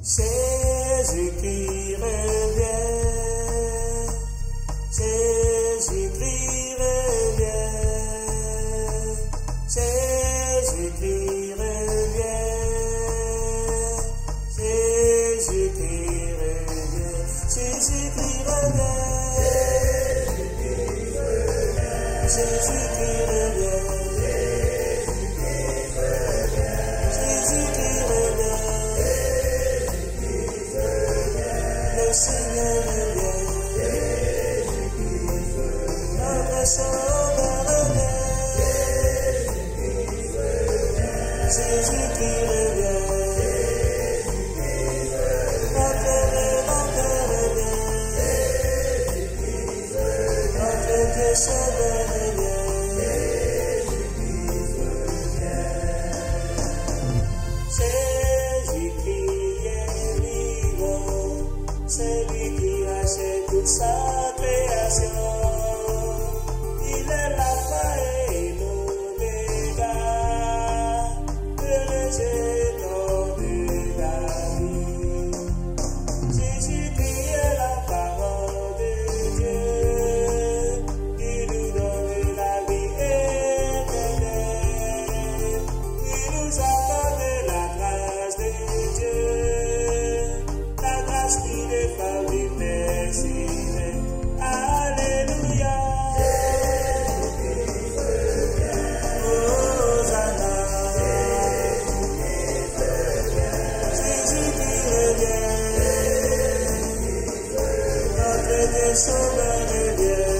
Jésus qui revient, Jésus qui revient, Jésus qui revient, Jésus qui revient, Jésus qui revient, Jésus qui revient, Jésus qui revient, le Seigneur revient, notre Sauveur revient, Jésus qui revient, notre Rédempteur revient, notre Dieu Sauveur revient. Jésus qui est vivant, c'est lui qui rachète toute sa création. Il est l'alpha et l'oméga, le géant de la vie. Jésus qui est la parole de Dieu, qui nous donne la vie éternelle, qui nous accorde la grâce de Dieu, la grâce qui n'est pas immersible. Alléluia. Hosanna. Jésus qui revient, notre Dieu Sauveur revient.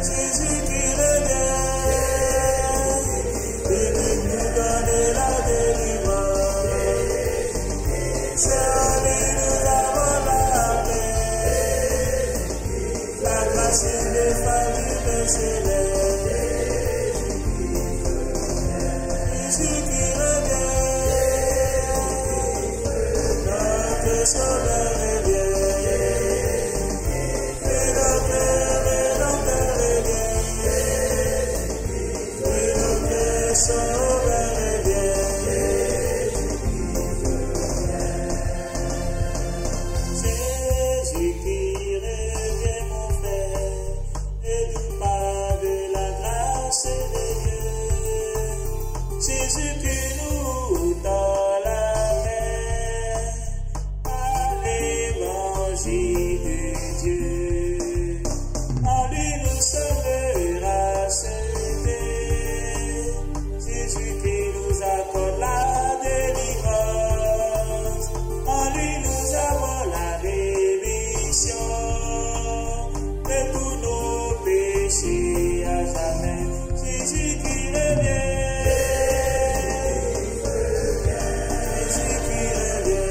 Jésus qui revient, il nous donne la délivrance. C'est en lui nous avons la paix, la grâce ineffable céleste. Jésus qui revient, notre Sauveur revient, et notre Rédempteur revient, et notre Sauveur revient. Jésus qui revient, mon frère, et nous parle de la grâce de Dieu. Jésus qui nous tend la main à l'évangile de Dieu. En lui nous sommes rachetés. Jésus qui nous accorde la délivrance. En lui nous avons la rémission de tous nos péchés à jamais. Jésus qui revient. Jésus qui revient.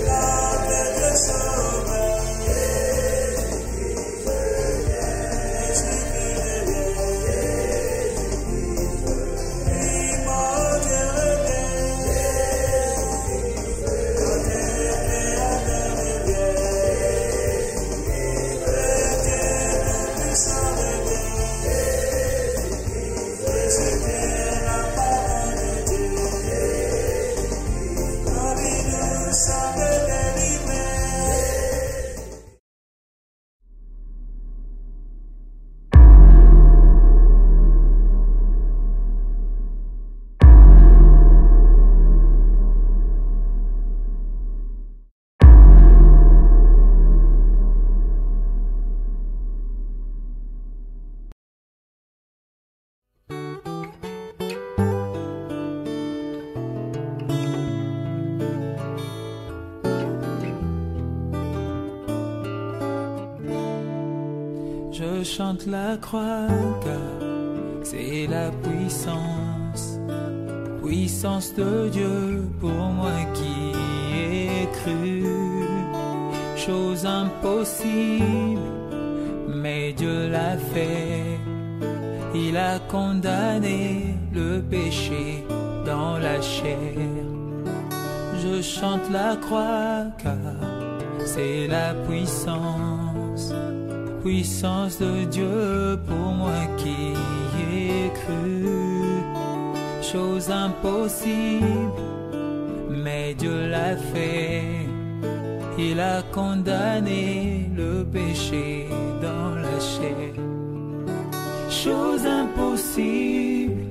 Notre Dieu Sauveur. Jésus qui revient. Oui, mon Dieu revient. Notre Créateur revient. Le Dieu Tout-Puissant revient. Jésus qui est la parole de Dieu. En lui nous sommes délivrés. Je chante la croix car c'est la puissance, puissance de Dieu pour moi qui ai cru. Chose impossible, mais Dieu l'a fait. Il a condamné le péché dans la chair. Je chante la croix car c'est la puissance, puissance de Dieu pour moi qui ai cru. chose impossible, mais Dieu l'a fait. Il a condamné le péché dans la chair. Chose impossible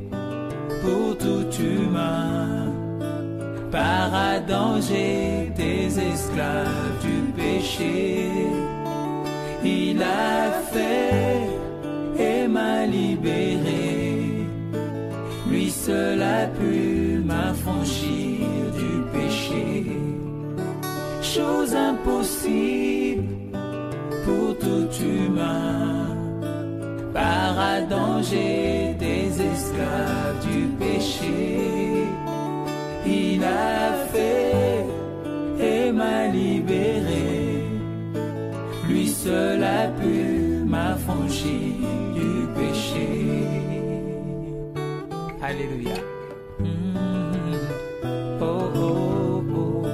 pour tout humain. Par Adam j'étais esclave du péché. Il a fait et m'a libéré. Lui seul a pu m'affranchir du péché. Chose impossible pour tout humain. Par Adam j'étais esclave du péché. Il a fait et m'a libéré. Lui seul a pu m'affranchir du péché. Alléluia. Oh, oh, oh.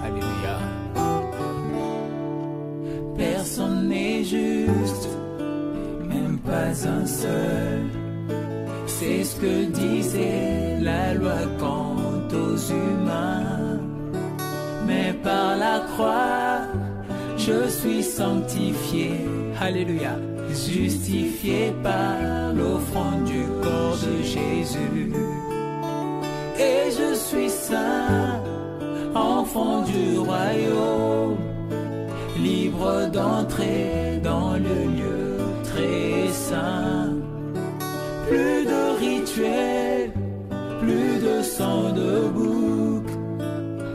Alléluia. Personne n'est juste, même pas un seul. C'est ce que disait la loi quant aux humains. Mais par la croix, je suis sanctifié. Alléluia. Justifié par l'offrande du corps de Jésus. Et je suis saint, enfant du royaume, libre d'entrer dans le lieu très saint. Plus de rituels, plus de sang de bouc.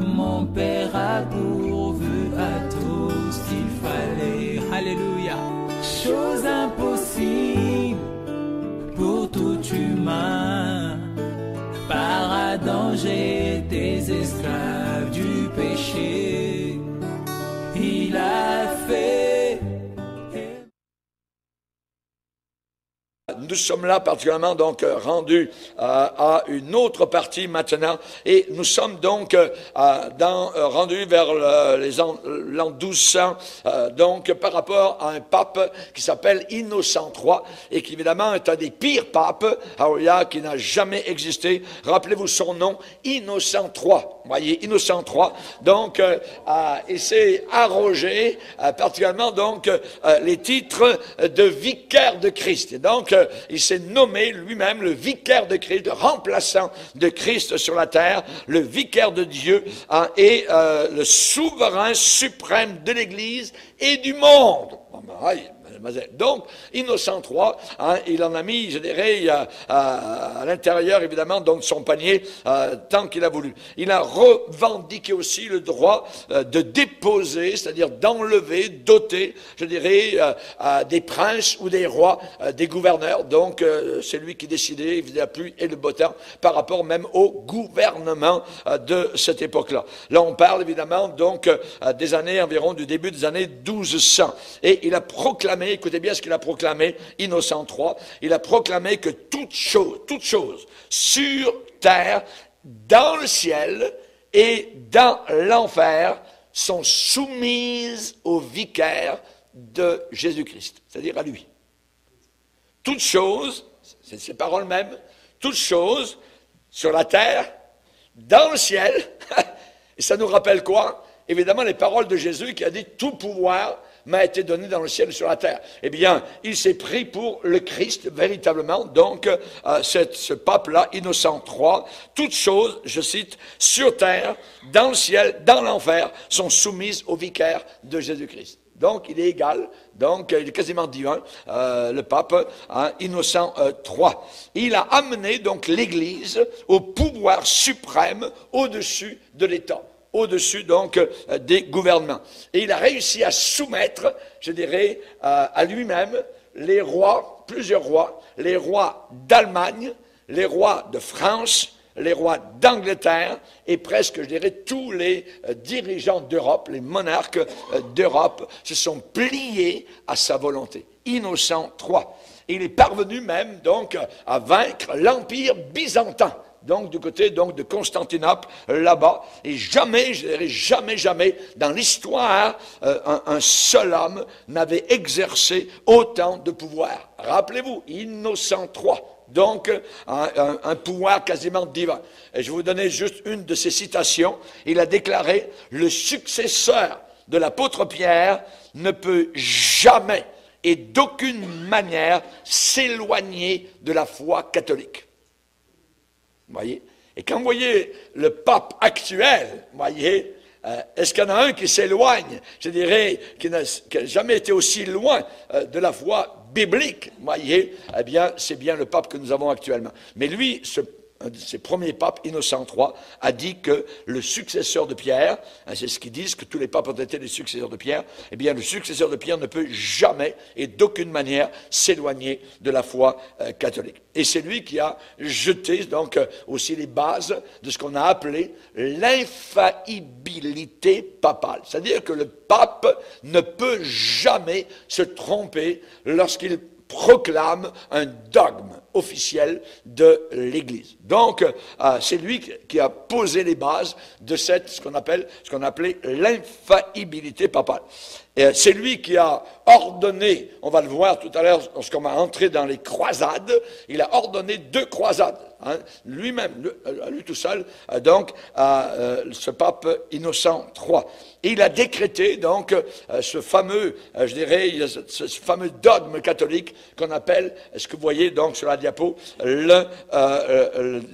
Mon Père a pourvu à tout ce qu'il fallait. Alléluia. Chose impossible pour tout humain. Par Adam j'étais esclave du péché. Il a fait. Nous sommes là particulièrement donc rendus à une autre partie maintenant et nous sommes donc rendus vers l'an 1200 donc par rapport à un pape qui s'appelle Innocent III et qui évidemment est un des pires papes qui n'a jamais existé. Rappelez-vous son nom, Innocent III. Voyez, Innocent III. Donc il s'est arrogé particulièrement donc les titres de vicaire de Christ. Et donc il s'est nommé lui-même le vicaire de Christ, le remplaçant de Christ sur la terre, le vicaire de Dieu et le souverain suprême de l'Église et du monde. Donc, Innocent III, il en a mis, je dirais, à l'intérieur, évidemment, donc, de son panier, tant qu'il a voulu. Il a revendiqué aussi le droit de déposer, c'est-à-dire d'enlever, d'ôter, je dirais, des princes ou des rois, des gouverneurs. Donc, c'est lui qui décidait, il faisait la pluie et le beau temps, par rapport même au gouvernement de cette époque-là. Là, on parle, évidemment, donc, des années environ, du début des années 1200. Et il a proclamé, écoutez bien ce qu'il a proclamé, Innocent III, il a proclamé que toute chose sur terre, dans le ciel et dans l'enfer sont soumises au vicaire de Jésus-Christ, c'est-à-dire à lui. Toutes choses, c'est ces paroles mêmes, toutes choses sur la terre, dans le ciel, et ça nous rappelle quoi? Évidemment les paroles de Jésus qui a dit « tout pouvoir » m'a été donné dans le ciel et sur la terre. Eh bien, il s'est pris pour le Christ, véritablement. Donc, ce pape-là, Innocent III, toutes choses, je cite, sur terre, dans le ciel, dans l'enfer, sont soumises au vicaire de Jésus-Christ. Donc, il est égal. Donc, il est quasiment divin, le pape Innocent III. Il a amené, donc, l'Église au pouvoir suprême au-dessus de l'État. Au-dessus, donc, des gouvernements. Et il a réussi à soumettre, je dirais, à lui-même, les rois, plusieurs rois, les rois d'Allemagne, les rois de France, les rois d'Angleterre, et presque, je dirais, tous les dirigeants d'Europe, les monarques d'Europe, se sont pliés à sa volonté. Innocent III. Il est parvenu même, donc, à vaincre l'Empire byzantin. donc du côté donc de Constantinople, là-bas, et jamais, je dirais jamais, dans l'histoire, un seul homme n'avait exercé autant de pouvoir. Rappelez-vous, Innocent III, donc un pouvoir quasiment divin. Et je vais vous donner juste une de ses citations. Il a déclaré, le successeur de l'apôtre Pierre ne peut jamais et d'aucune manière s'éloigner de la foi catholique. Vous voyez? Et quand vous voyez le pape actuel, vous voyez, est-ce qu'il y en a un qui s'éloigne, je dirais, qui n'a jamais été aussi loin de la foi biblique, vous voyez, eh bien, c'est bien le pape que nous avons actuellement. Mais lui, un de ses premiers papes, Innocent III, a dit que le successeur de Pierre, c'est ce qu'ils disent, que tous les papes ont été des successeurs de Pierre, eh bien, le successeur de Pierre ne peut jamais et d'aucune manière s'éloigner de la foi catholique. Et c'est lui qui a jeté, donc, aussi les bases de ce qu'on a appelé l'infaillibilité papale. C'est-à-dire que le pape ne peut jamais se tromper lorsqu'il proclame un dogme officiel de l'Église. Donc, c'est lui qui a posé les bases de ce qu'on appelait l'infaillibilité papale. C'est lui qui a ordonné, on va le voir tout à l'heure, lorsqu'on va entrer dans les croisades, il a ordonné 2 croisades. Hein, lui-même, lui tout seul, donc, ce pape Innocent III. Et il a décrété, donc, ce fameux, je dirais, ce fameux dogme catholique qu'on appelle, ce que vous voyez, donc, sur la diapo, le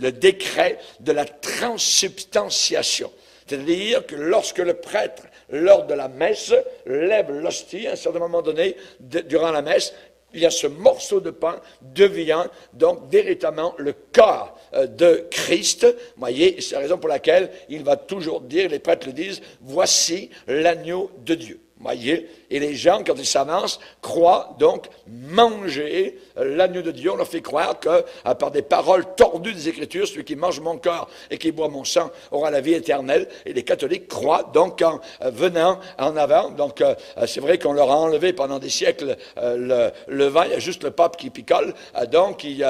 décret de la transsubstantiation. C'est-à-dire que lorsque le prêtre, lors de la messe, lève l'hostie, à un certain moment donné, durant la messe, il y a ce morceau de pain devient donc véritablement le corps de Christ. Vous voyez, c'est la raison pour laquelle il va toujours dire, les prêtres le disent, voici l'agneau de Dieu. Vous voyez, et les gens, quand ils s'avancent, croient donc manger l'agneau de Dieu. On leur fait croire que, par des paroles tordues des Écritures, celui qui mange mon corps et qui boit mon sang aura la vie éternelle. Et les catholiques croient donc en venant en avant. Donc, c'est vrai qu'on leur a enlevé pendant des siècles le vin. Il y a juste le pape qui picole, donc qui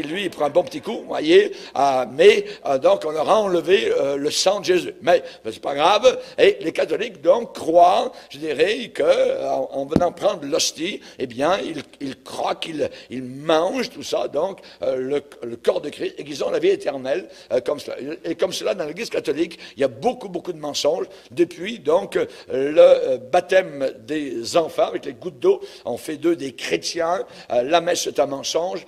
lui prend un bon petit coup, vous voyez. Mais donc, on leur a enlevé le sang de Jésus. Mais c'est pas grave. Et les catholiques donc croient, je dirais, qu'en venant prendre l'hostie, eh bien, ils croient qu'ils mangent tout ça, donc le corps de Christ, et qu'ils ont la vie éternelle comme cela. Et comme cela, dans l'Église catholique, il y a beaucoup de mensonges. Depuis, donc, le baptême des enfants, avec les gouttes d'eau, on fait d'eux des chrétiens. La messe est un mensonge.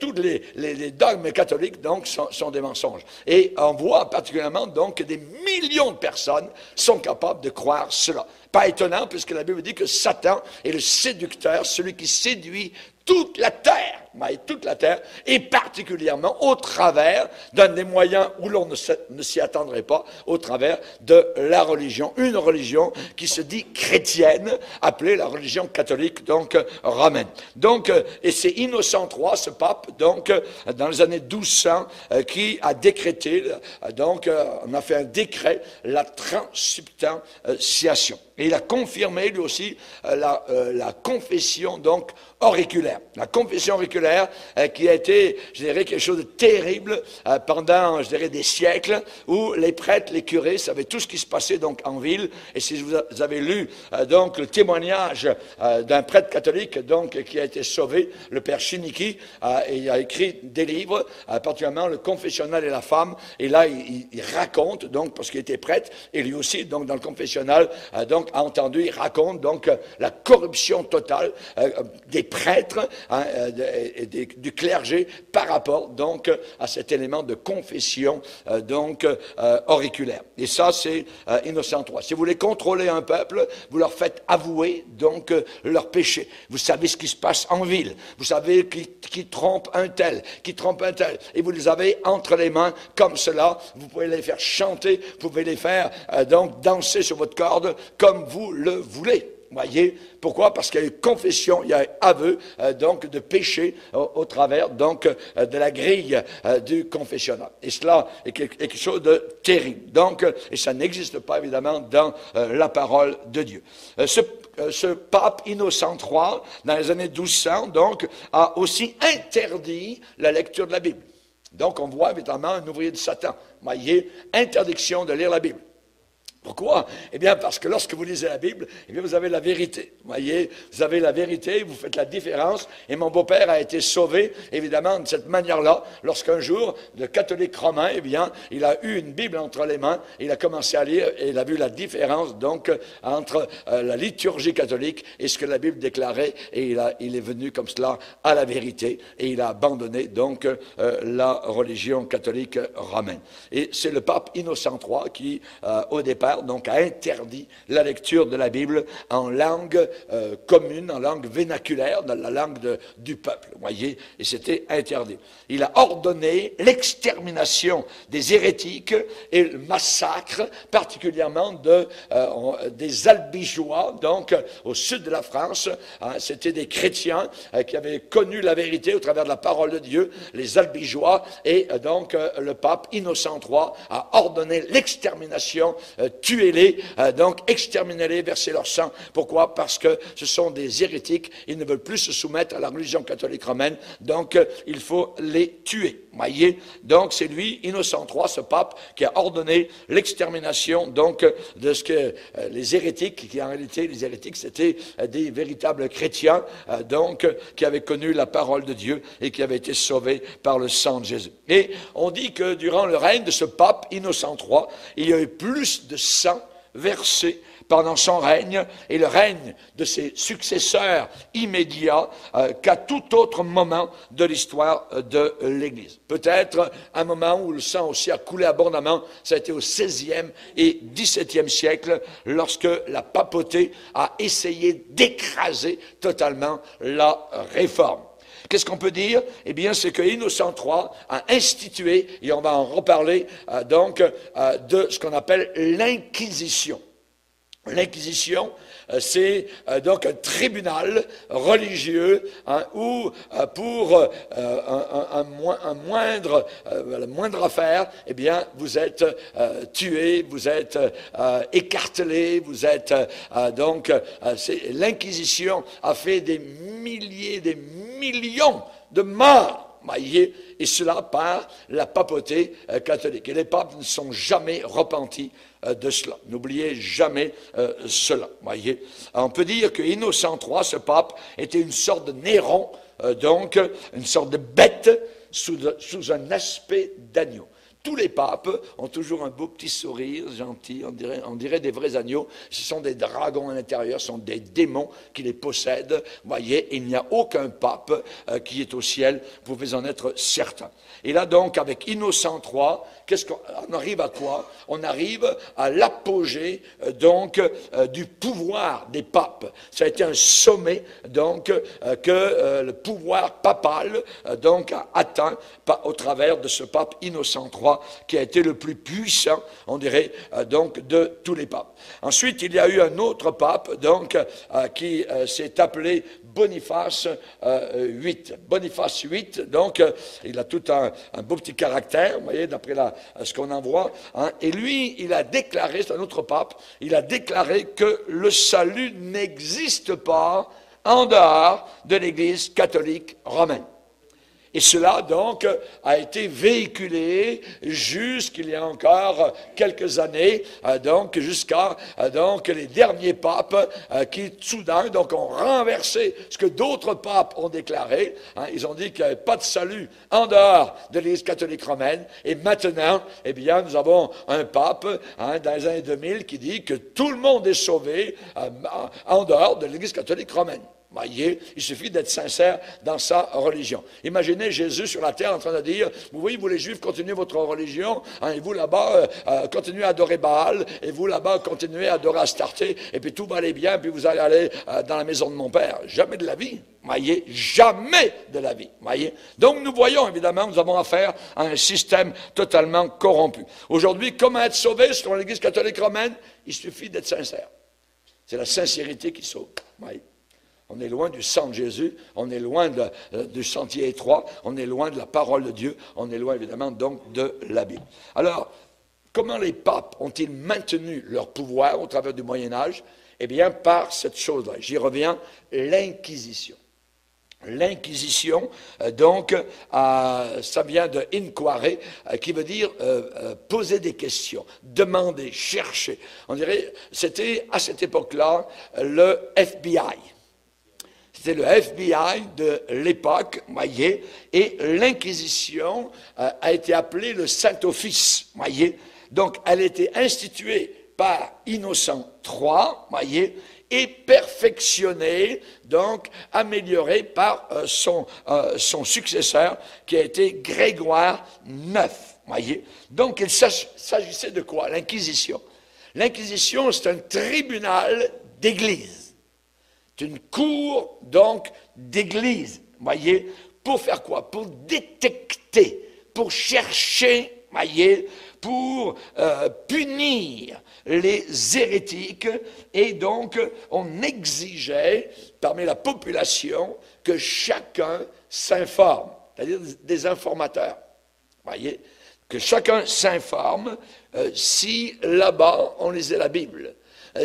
Tous les dogmes catholiques, donc, sont des mensonges. Et on voit particulièrement, donc, que des millions de personnes sont capables de croire cela. Pas étonnant, puisque la Bible dit que Satan est le séducteur, celui qui séduit toute la terre, et particulièrement au travers d'un des moyens où l'on ne s'y attendrait pas, au travers de la religion, une religion qui se dit chrétienne, appelée la religion catholique, donc romaine. Donc, et c'est Innocent III, ce pape, donc, dans les années 1200, qui a décrété, donc, on a fait un décret, la transsubstantiation. Et il a confirmé, lui aussi, la confession, donc, auriculaire. La confession auriculaire qui a été, je dirais, quelque chose de terrible pendant, je dirais, des siècles, où les prêtres, les curés savaient tout ce qui se passait donc en ville. Et si vous avez lu donc le témoignage d'un prêtre catholique donc qui a été sauvé, le père Chiniki, il a écrit des livres, particulièrement le confessionnal et la femme. Et là, il raconte donc parce qu'il était prêtre, et lui aussi donc dans le confessionnal donc a entendu, il raconte donc la corruption totale des prêtres, du clergé par rapport donc à cet élément de confession donc auriculaire. Et ça, c'est Innocent III. Si vous voulez contrôler un peuple, vous leur faites avouer donc leurs péchés. Vous savez ce qui se passe en ville. Vous savez qui trompe un tel, et vous les avez entre les mains comme cela. Vous pouvez les faire chanter, vous pouvez les faire donc danser sur votre corde comme vous le voulez. Voyez, pourquoi? Parce qu'il y a eu confession, il y a eu aveu donc de péché au travers donc de la grille du confessionnal. Et cela est quelque chose de terrible. Donc, et ça n'existe pas évidemment dans la parole de Dieu. Ce pape Innocent III, dans les années 1200, donc, a aussi interdit la lecture de la Bible. Donc, on voit évidemment un ouvrier de Satan. Voyez, interdiction de lire la Bible. Pourquoi? Eh bien, parce que lorsque vous lisez la Bible, eh bien, vous avez la vérité. Vous voyez, vous avez la vérité, vous faites la différence. Et mon beau-père a été sauvé, évidemment, de cette manière-là, lorsqu'un jour, le catholique romain, eh bien, il a eu une Bible entre les mains, il a commencé à lire et il a vu la différence, donc, entre la liturgie catholique et ce que la Bible déclarait. Et il est venu comme cela à la vérité et il a abandonné, donc, la religion catholique romaine. Et c'est le pape Innocent III qui, au départ, donc a interdit la lecture de la Bible en langue commune, en langue vernaculaire, dans la langue du peuple, vous voyez, et c'était interdit. Il a ordonné l'extermination des hérétiques et le massacre, particulièrement des albigeois, donc au sud de la France. Hein, c'était des chrétiens qui avaient connu la vérité au travers de la parole de Dieu, les albigeois, et donc le pape Innocent III a ordonné l'extermination, tuez-les, donc exterminez-les, versez leur sang. Pourquoi? Parce que ce sont des hérétiques, ils ne veulent plus se soumettre à la religion catholique romaine, donc il faut les tuer. Voyez? Donc c'est lui, Innocent III, ce pape, qui a ordonné l'extermination donc de ce que les hérétiques, qui en réalité les hérétiques c'était des véritables chrétiens, donc qui avaient connu la parole de Dieu et qui avaient été sauvés par le sang de Jésus. Et on dit que durant le règne de ce pape Innocent III, il y a eu plus de sang versé pendant son règne et le règne de ses successeurs immédiats qu'à tout autre moment de l'histoire de l'Église. Peut-être un moment où le sang aussi a coulé abondamment, ça a été au XVIe et XVIIe siècle, lorsque la papauté a essayé d'écraser totalement la réforme. Qu'est-ce qu'on peut dire? Eh bien, c'est que Innocent III a institué, et on va en reparler, de ce qu'on appelle l'Inquisition. L'Inquisition, c'est donc un tribunal religieux où pour la moindre affaire, eh bien, vous êtes tué, vous êtes écartelé, vous êtes l'Inquisition a fait des milliers, des millions de morts, voyez, et cela par la papauté catholique. Et les papes ne sont jamais repentis de cela. N'oubliez jamais cela, voyez. On peut dire que Innocent III, ce pape, était une sorte de Néron, donc une sorte de bête sous un aspect d'agneau. Tous les papes ont toujours un beau petit sourire, gentil, on dirait des vrais agneaux. Ce sont des dragons à l'intérieur, ce sont des démons qui les possèdent. Voyez, il n'y a aucun pape qui est au ciel, vous pouvez en être certain. Et là donc, avec Innocent III, qu'est-ce qu'on arrive à quoi? On arrive à l'apogée du pouvoir des papes. Ça a été un sommet donc que le pouvoir papal a atteint au travers de ce pape Innocent III, qui a été le plus puissant, on dirait, de tous les papes. Ensuite, il y a eu un autre pape, qui s'est appelé Boniface VIII. Boniface VIII, donc, il a tout un beau petit caractère, vous voyez, d'après ce qu'on en voit. Hein. Et lui, il a déclaré, c'est un autre pape, il a déclaré que le salut n'existe pas en dehors de l'Église catholique romaine. Et cela, donc, a été véhiculé jusqu'il y a encore quelques années, jusqu'à les derniers papes qui, soudain, ont renversé ce que d'autres papes ont déclaré. Hein, ils ont dit qu'il n'y avait pas de salut en dehors de l'Église catholique romaine. Et maintenant, eh bien, nous avons un pape, dans les années 2000, qui dit que tout le monde est sauvé en dehors de l'Église catholique romaine. Voyez, il suffit d'être sincère dans sa religion. Imaginez Jésus sur la terre en train de dire, vous voyez, vous les Juifs, continuez votre religion, et vous là-bas, continuez à adorer Baal, et vous là-bas, continuez à adorer Astarté, et puis tout va aller bien, puis vous allez aller dans la maison de mon Père. Jamais de la vie, voyez, jamais de la vie, voyez. Donc nous voyons, évidemment, nous avons affaire à un système totalement corrompu. Aujourd'hui, comment être sauvé selon l'Église catholique romaine? Il suffit d'être sincère. C'est la sincérité qui sauve, voyez. On est loin du sang de Jésus, on est loin du sentier étroit, on est loin de la parole de Dieu, on est loin évidemment donc de la Bible. Alors, comment les papes ont-ils maintenu leur pouvoir au travers du Moyen-Âge? Eh bien, par cette chose-là. J'y reviens, l'Inquisition. L'Inquisition, donc, ça vient de inquire, qui veut dire poser des questions, demander, chercher. On dirait, c'était à cette époque-là le FBI. C'était le FBI de l'époque, voyez, et l'Inquisition a été appelée le Saint-Office, voyez. Donc, elle a été instituée par Innocent III, voyez, et perfectionné, donc amélioré par son successeur qui a été Grégoire IX. Voyez. Donc il s'agissait de quoi? L'Inquisition. L'Inquisition, c'est un tribunal d'église. C'est une cour, donc, d'église. Voyez. Pour faire quoi? Pour détecter, pour chercher, voyez, pour punir les hérétiques, et donc on exigeait parmi la population que chacun s'informe, c'est-à-dire des informateurs, voyez, que chacun s'informe si là-bas on lisait la Bible.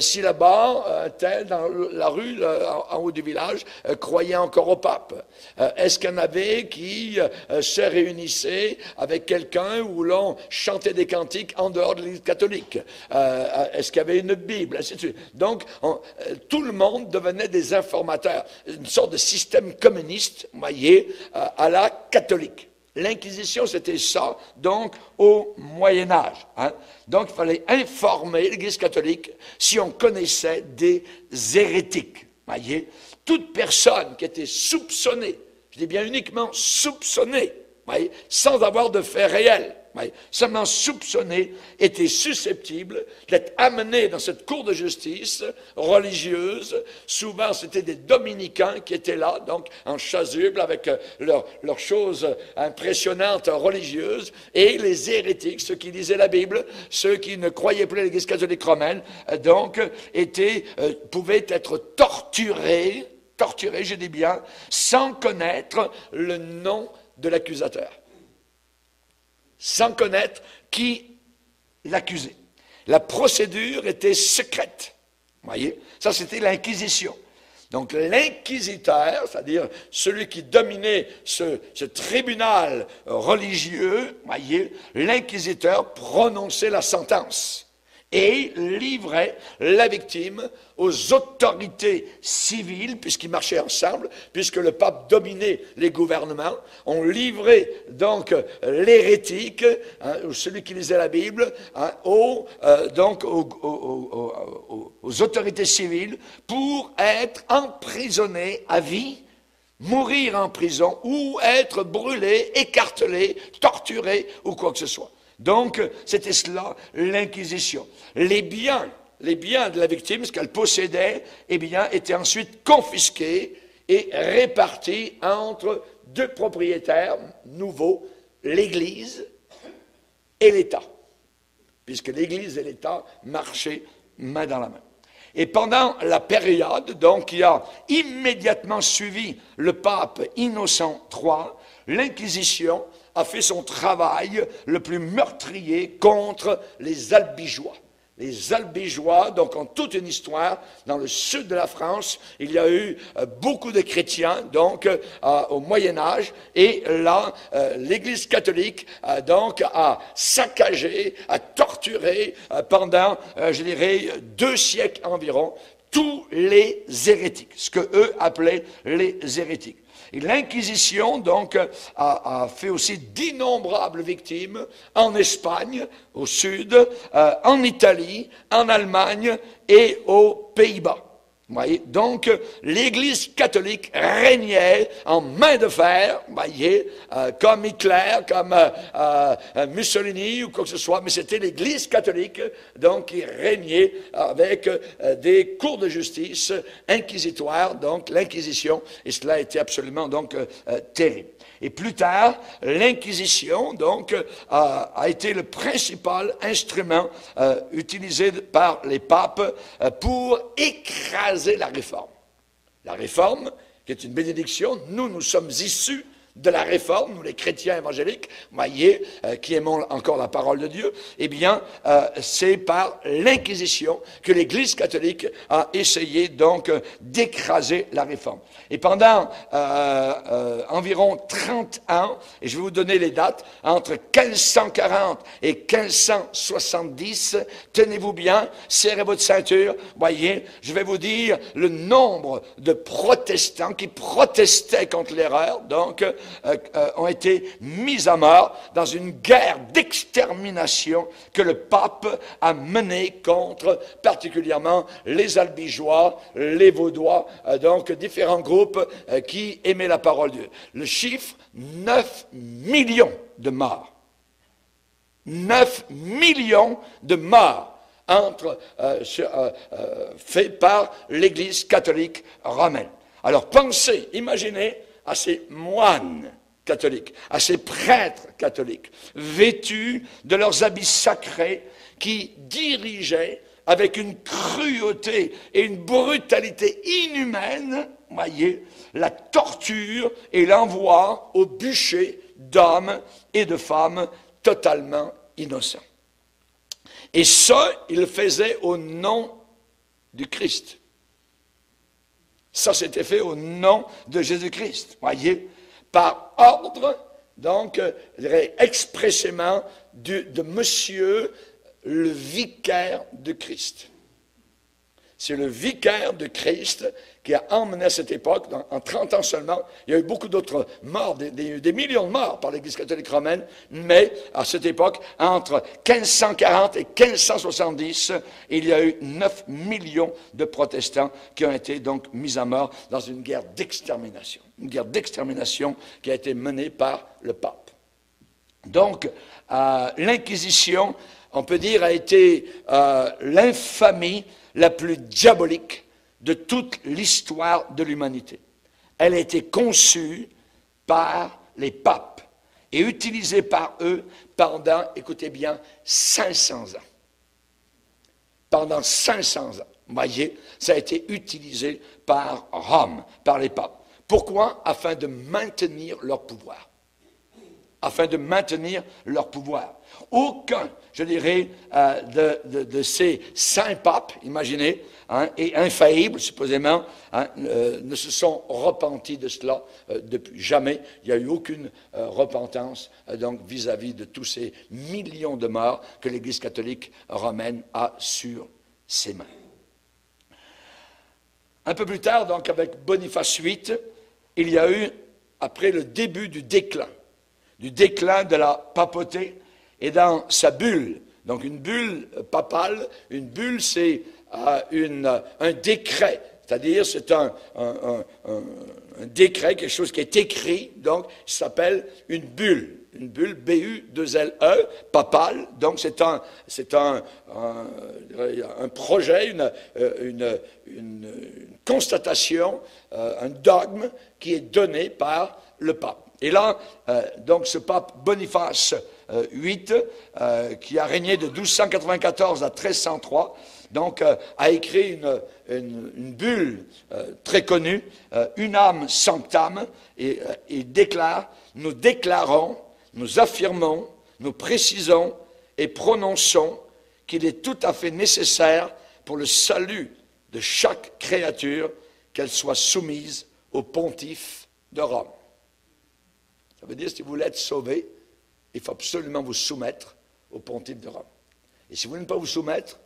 Si là-bas, un tel dans la rue, en haut du village, croyait encore au pape. Est-ce qu'il y en avait qui se réunissaient avec quelqu'un où l'on chantait des cantiques en dehors de l'Église catholique? Est-ce qu'il y avait une Bible? Ainsi de suite. Donc, tout le monde devenait des informateurs. Une sorte de système communiste, voyez, à la catholique. L'Inquisition, c'était ça, donc, au Moyen-Âge. Hein? Donc, il fallait informer l'Église catholique si on connaissait des hérétiques. Voyez? Toute personne qui était soupçonnée, je dis bien uniquement soupçonnée, voyez, sans avoir de faits réels, voyez, seulement soupçonnée, était susceptible d'être amenée dans cette cour de justice religieuse. Souvent, c'était des dominicains qui étaient là, donc en chasuble, avec leurs choses impressionnantes religieuses, et les hérétiques, ceux qui lisaient la Bible, ceux qui ne croyaient plus à l'Église catholique romaine, donc pouvaient être torturés, je dis bien, sans connaître le nom de l'accusateur, sans connaître qui l'accusait. La procédure était secrète. Vous voyez? Ça, c'était l'Inquisition. Donc, l'inquisiteur, c'est-à-dire celui qui dominait ce tribunal religieux, voyez, l'inquisiteur prononçait la sentence et livrait la victime aux autorités civiles, puisqu'ils marchaient ensemble, puisque le pape dominait les gouvernements. On livrait donc l'hérétique, hein, celui qui lisait la Bible, hein, aux autorités civiles pour être emprisonné à vie, mourir en prison ou être brûlé, écartelé, torturé ou quoi que ce soit. Donc, c'était cela, l'Inquisition. Les biens de la victime, ce qu'elle possédait, eh bien, étaient ensuite confisqués et répartis entre deux propriétaires nouveaux, l'Église et l'État, puisque l'Église et l'État marchaient main dans la main. Et pendant la période, donc, qui a immédiatement suivi le pape Innocent III, l'Inquisition a fait son travail le plus meurtrier contre les Albigeois. Les Albigeois, donc, ont toute une histoire. Dans le sud de la France, il y a eu beaucoup de chrétiens, donc, au Moyen-Âge. Et là, l'Église catholique, donc, a saccagé, a torturé pendant, je dirais, 2 siècles environ, tous les hérétiques, ce que eux appelaient les hérétiques. Et l'Inquisition, donc, a fait aussi d'innombrables victimes en Espagne, au sud, en Italie, en Allemagne et aux Pays-Bas. Vous voyez? Donc, l'Église catholique régnait en main de fer, vous voyez, comme Hitler, comme Mussolini ou quoi que ce soit, mais c'était l'Église catholique, donc, qui régnait avec des cours de justice inquisitoires, donc l'Inquisition, et cela était absolument, donc, terrible. Et plus tard, l'Inquisition, donc, a été le principal instrument utilisé par les papes pour écraser la réforme. La réforme, qui est une bénédiction, nous sommes issus de la Réforme, nous les chrétiens évangéliques, voyez, qui aimons encore la parole de Dieu, eh bien, c'est par l'Inquisition que l'Église catholique a essayé donc d'écraser la Réforme. Et pendant environ 30 ans, et je vais vous donner les dates, entre 1540 et 1570, tenez-vous bien, serrez votre ceinture, voyez, je vais vous dire le nombre de protestants qui protestaient contre l'erreur, donc, ont été mis à mort dans une guerre d'extermination que le pape a menée contre particulièrement les Albigeois, les Vaudois, donc différents groupes qui aimaient la parole de Dieu. Le chiffre, 9 millions de morts. 9 millions de morts faits par l'Église catholique romaine. Alors pensez, imaginez à ces moines catholiques, à ces prêtres catholiques, vêtus de leurs habits sacrés, qui dirigeaient avec une cruauté et une brutalité inhumaine, voyez, la torture et l'envoi au bûcher d'hommes et de femmes totalement innocents. Et ça, il le faisait au nom du Christ. Ça, c'était fait au nom de Jésus-Christ, voyez, par ordre, donc, je dirais expressément, de monsieur le vicaire de Christ. C'est le vicaire de Christ qui a emmené à cette époque, en 30 ans seulement, il y a eu beaucoup d'autres morts, des millions de morts par l'Église catholique romaine, mais à cette époque, entre 1540 et 1570, il y a eu 9 millions de protestants qui ont été donc mis à mort dans une guerre d'extermination. Une guerre d'extermination qui a été menée par le pape. Donc, l'Inquisition, on peut dire, a été l'infamie la plus diabolique de toute l'histoire de l'humanité. Elle a été conçue par les papes et utilisée par eux pendant, écoutez bien, 500 ans. Pendant 500 ans, vous voyez, ça a été utilisé par Rome, par les papes. Pourquoi? Afin de maintenir leur pouvoir. Afin de maintenir leur pouvoir. Aucun, je dirais, de ces saints papes, imaginez, hein, et infaillibles, supposément, hein, ne se sont repentis de cela depuis. Jamais, il n'y a eu aucune repentance donc vis-à-vis de tous ces millions de morts que l'Église catholique romaine a sur ses mains. Un peu plus tard, donc, avec Boniface VIII, il y a eu, après le début du déclin de la papauté, et dans sa bulle, donc une bulle papale, une bulle c'est un décret, c'est-à-dire c'est un décret, quelque chose qui est écrit, donc ça s'appelle une bulle, B-U-2-L-E, papale, donc c'est un projet, une constatation, un dogme qui est donné par le pape. Et là, donc ce pape Boniface VIII, qui a régné de 1294 à 1303, donc a écrit une bulle très connue, Unam Sanctam, et il déclare, nous déclarons, nous affirmons, nous précisons et prononçons qu'il est tout à fait nécessaire pour le salut de chaque créature qu'elle soit soumise au pontife de Rome. Ça veut dire, si vous voulez être sauvé, il faut absolument vous soumettre au pontife de Rome. Et si vous ne voulez pas vous soumettre,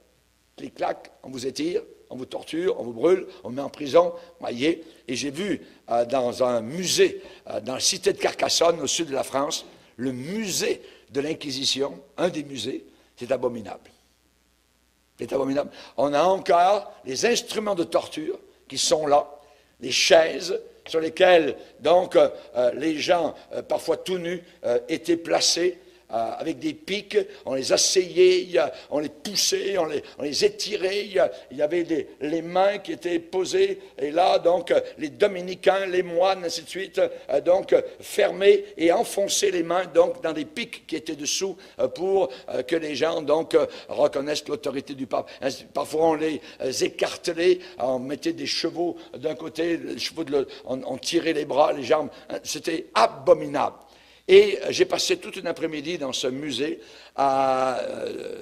clic-clac, on vous étire, on vous torture, on vous brûle, on vous met en prison, voyez. Et j'ai vu dans un musée, dans la cité de Carcassonne, au sud de la France, le musée de l'Inquisition, un des musées, c'est abominable. C'est abominable. On a encore les instruments de torture qui sont là, les chaises sur lesquelles, donc, les gens, parfois tout nus, étaient placés avec des pics, on les asseyait, on les poussait, on les étirait, il y avait les mains qui étaient posées, et là, donc, les dominicains, les moines, ainsi de suite, donc, fermaient et enfonçaient les mains, donc, dans des pics qui étaient dessous, pour que les gens, donc, reconnaissent l'autorité du pape. Parfois, on les écartelait, on mettait des chevaux d'un côté, les chevaux de l'autre, on tirait les bras, les jambes, c'était abominable. Et j'ai passé toute une après-midi dans ce musée,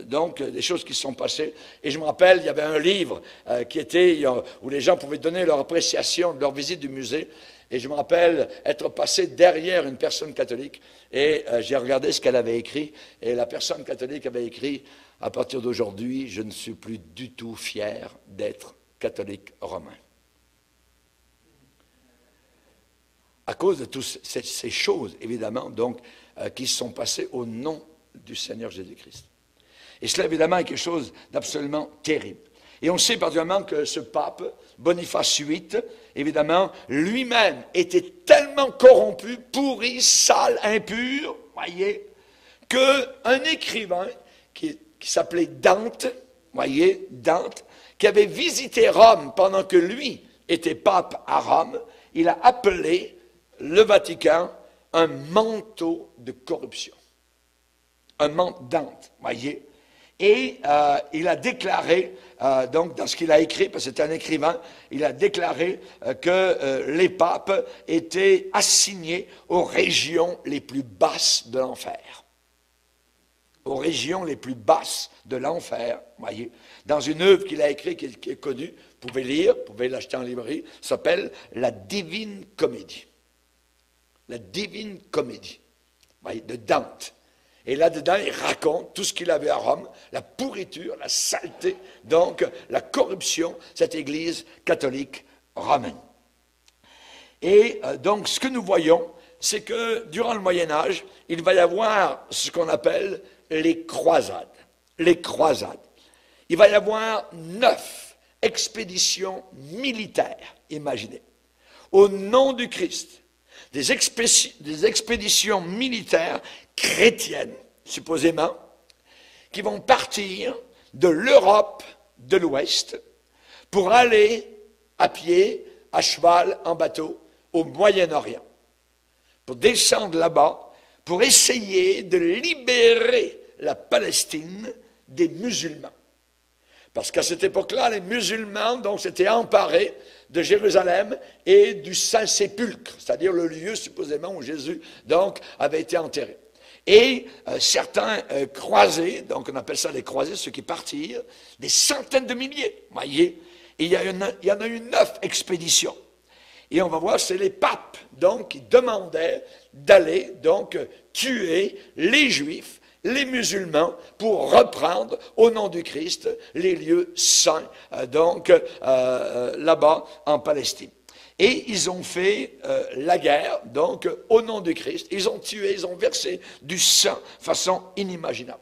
donc des choses qui se sont passées. Et je me rappelle, il y avait un livre qui était, où les gens pouvaient donner leur appréciation de leur visite du musée. Et je me rappelle être passé derrière une personne catholique et j'ai regardé ce qu'elle avait écrit. Et la personne catholique avait écrit, à partir d'aujourd'hui, je ne suis plus du tout fier d'être catholique romain. À cause de toutes ces choses, évidemment, donc, qui se sont passées au nom du Seigneur Jésus-Christ. Et cela, évidemment, est quelque chose d'absolument terrible. Et on sait particulièrement que ce pape, Boniface VIII, évidemment, lui-même était tellement corrompu, pourri, sale, impur, voyez, qu'un écrivain qui s'appelait Dante, voyez, Dante, qui avait visité Rome pendant que lui était pape à Rome, il a appelé le Vatican un manteau de corruption. Un manteau Dante, voyez. Et il a déclaré, donc dans ce qu'il a écrit, parce que c'était un écrivain, il a déclaré que les papes étaient assignés aux régions les plus basses de l'enfer. Aux régions les plus basses de l'enfer, voyez. Dans une œuvre qu'il a écrite, qui est connue, vous pouvez lire, vous pouvez l'acheter en librairie, s'appelle La Divine Comédie. La Divine Comédie, voyez, de Dante. Et là-dedans, il raconte tout ce qu'il avait à Rome, la pourriture, la saleté, donc la corruption, cette Église catholique romaine. Et donc, ce que nous voyons, c'est que durant le Moyen-Âge, il va y avoir ce qu'on appelle les croisades. Les croisades. Il va y avoir 9 expéditions militaires, imaginez, au nom du Christ. Des expéditions militaires chrétiennes, supposément, qui vont partir de l'Europe de l'Ouest pour aller à pied, à cheval, en bateau, au Moyen-Orient, pour descendre là-bas, pour essayer de libérer la Palestine des musulmans. Parce qu'à cette époque-là, les musulmans donc s'étaient emparés de Jérusalem et du Saint-Sépulcre, c'est-à-dire le lieu supposément où Jésus donc avait été enterré. Et certains croisés, donc on appelle ça les croisés, ceux qui partirent, des centaines de milliers, voyez. Et il y en a eu 9 expéditions. Et on va voir, c'est les papes donc qui demandaient d'aller donc tuer les Juifs, les musulmans, pour reprendre au nom du Christ les lieux saints, donc là-bas en Palestine. Et ils ont fait la guerre, donc au nom du Christ. Ils ont tué, ils ont versé du sang de façon inimaginable.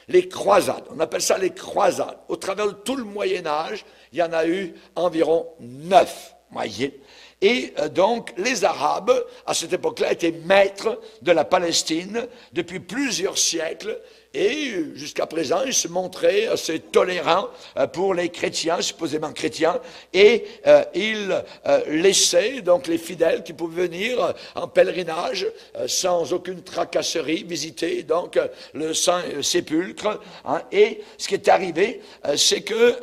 Les croisades, on appelle ça les croisades. Au travers de tout le Moyen-Âge, il y en a eu environ 9, voyez. Et donc, les Arabes, à cette époque-là, étaient maîtres de la Palestine depuis plusieurs siècles. Et jusqu'à présent, ils se montraient assez tolérants pour les chrétiens, supposément chrétiens. Et ils laissaient donc les fidèles qui pouvaient venir en pèlerinage sans aucune tracasserie visiter donc le Saint-Sépulcre. Hein. Et ce qui est arrivé, c'est que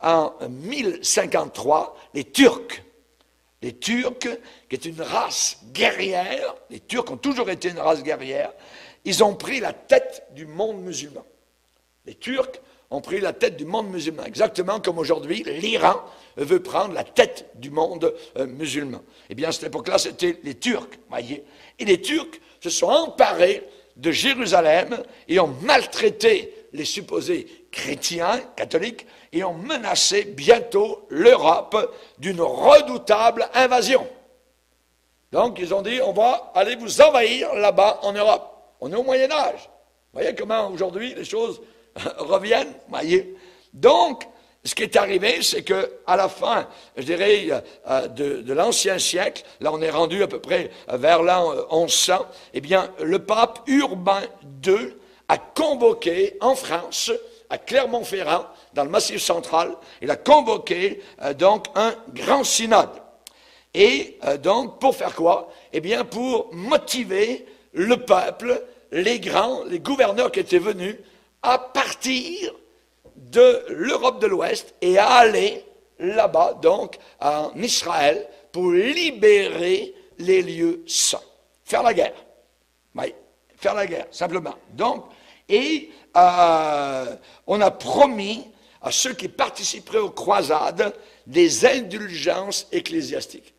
en 1053, les Turcs, qui est une race guerrière, les Turcs ont toujours été une race guerrière, ils ont pris la tête du monde musulman. Les Turcs ont pris la tête du monde musulman, exactement comme aujourd'hui, l'Iran veut prendre la tête du monde musulman. Eh bien, à cette époque-là, c'était les Turcs, voyez. Et les Turcs se sont emparés de Jérusalem et ont maltraité les supposés chrétiens, catholiques, et ont menacé bientôt l'Europe d'une redoutable invasion. Donc, ils ont dit, on va aller vous envahir là-bas en Europe. On est au Moyen-Âge. Vous voyez comment aujourd'hui les choses reviennent, voyez. Donc, ce qui est arrivé, c'est que à la fin, je dirais, de l'Ancien siècle, là on est rendu à peu près vers l'an 1100, eh bien, le pape Urbain II a convoqué en France, à Clermont-Ferrand, dans le Massif central, il a convoqué donc un grand synode. Et donc, pour faire quoi? Eh bien, pour motiver le peuple, les grands, les gouverneurs qui étaient venus, à partir de l'Europe de l'Ouest et à aller là-bas, donc, en Israël, pour libérer les lieux saints. Faire la guerre. Oui, faire la guerre, simplement. Donc, et on a promis à ceux qui participeraient aux croisades des indulgences ecclésiastiques.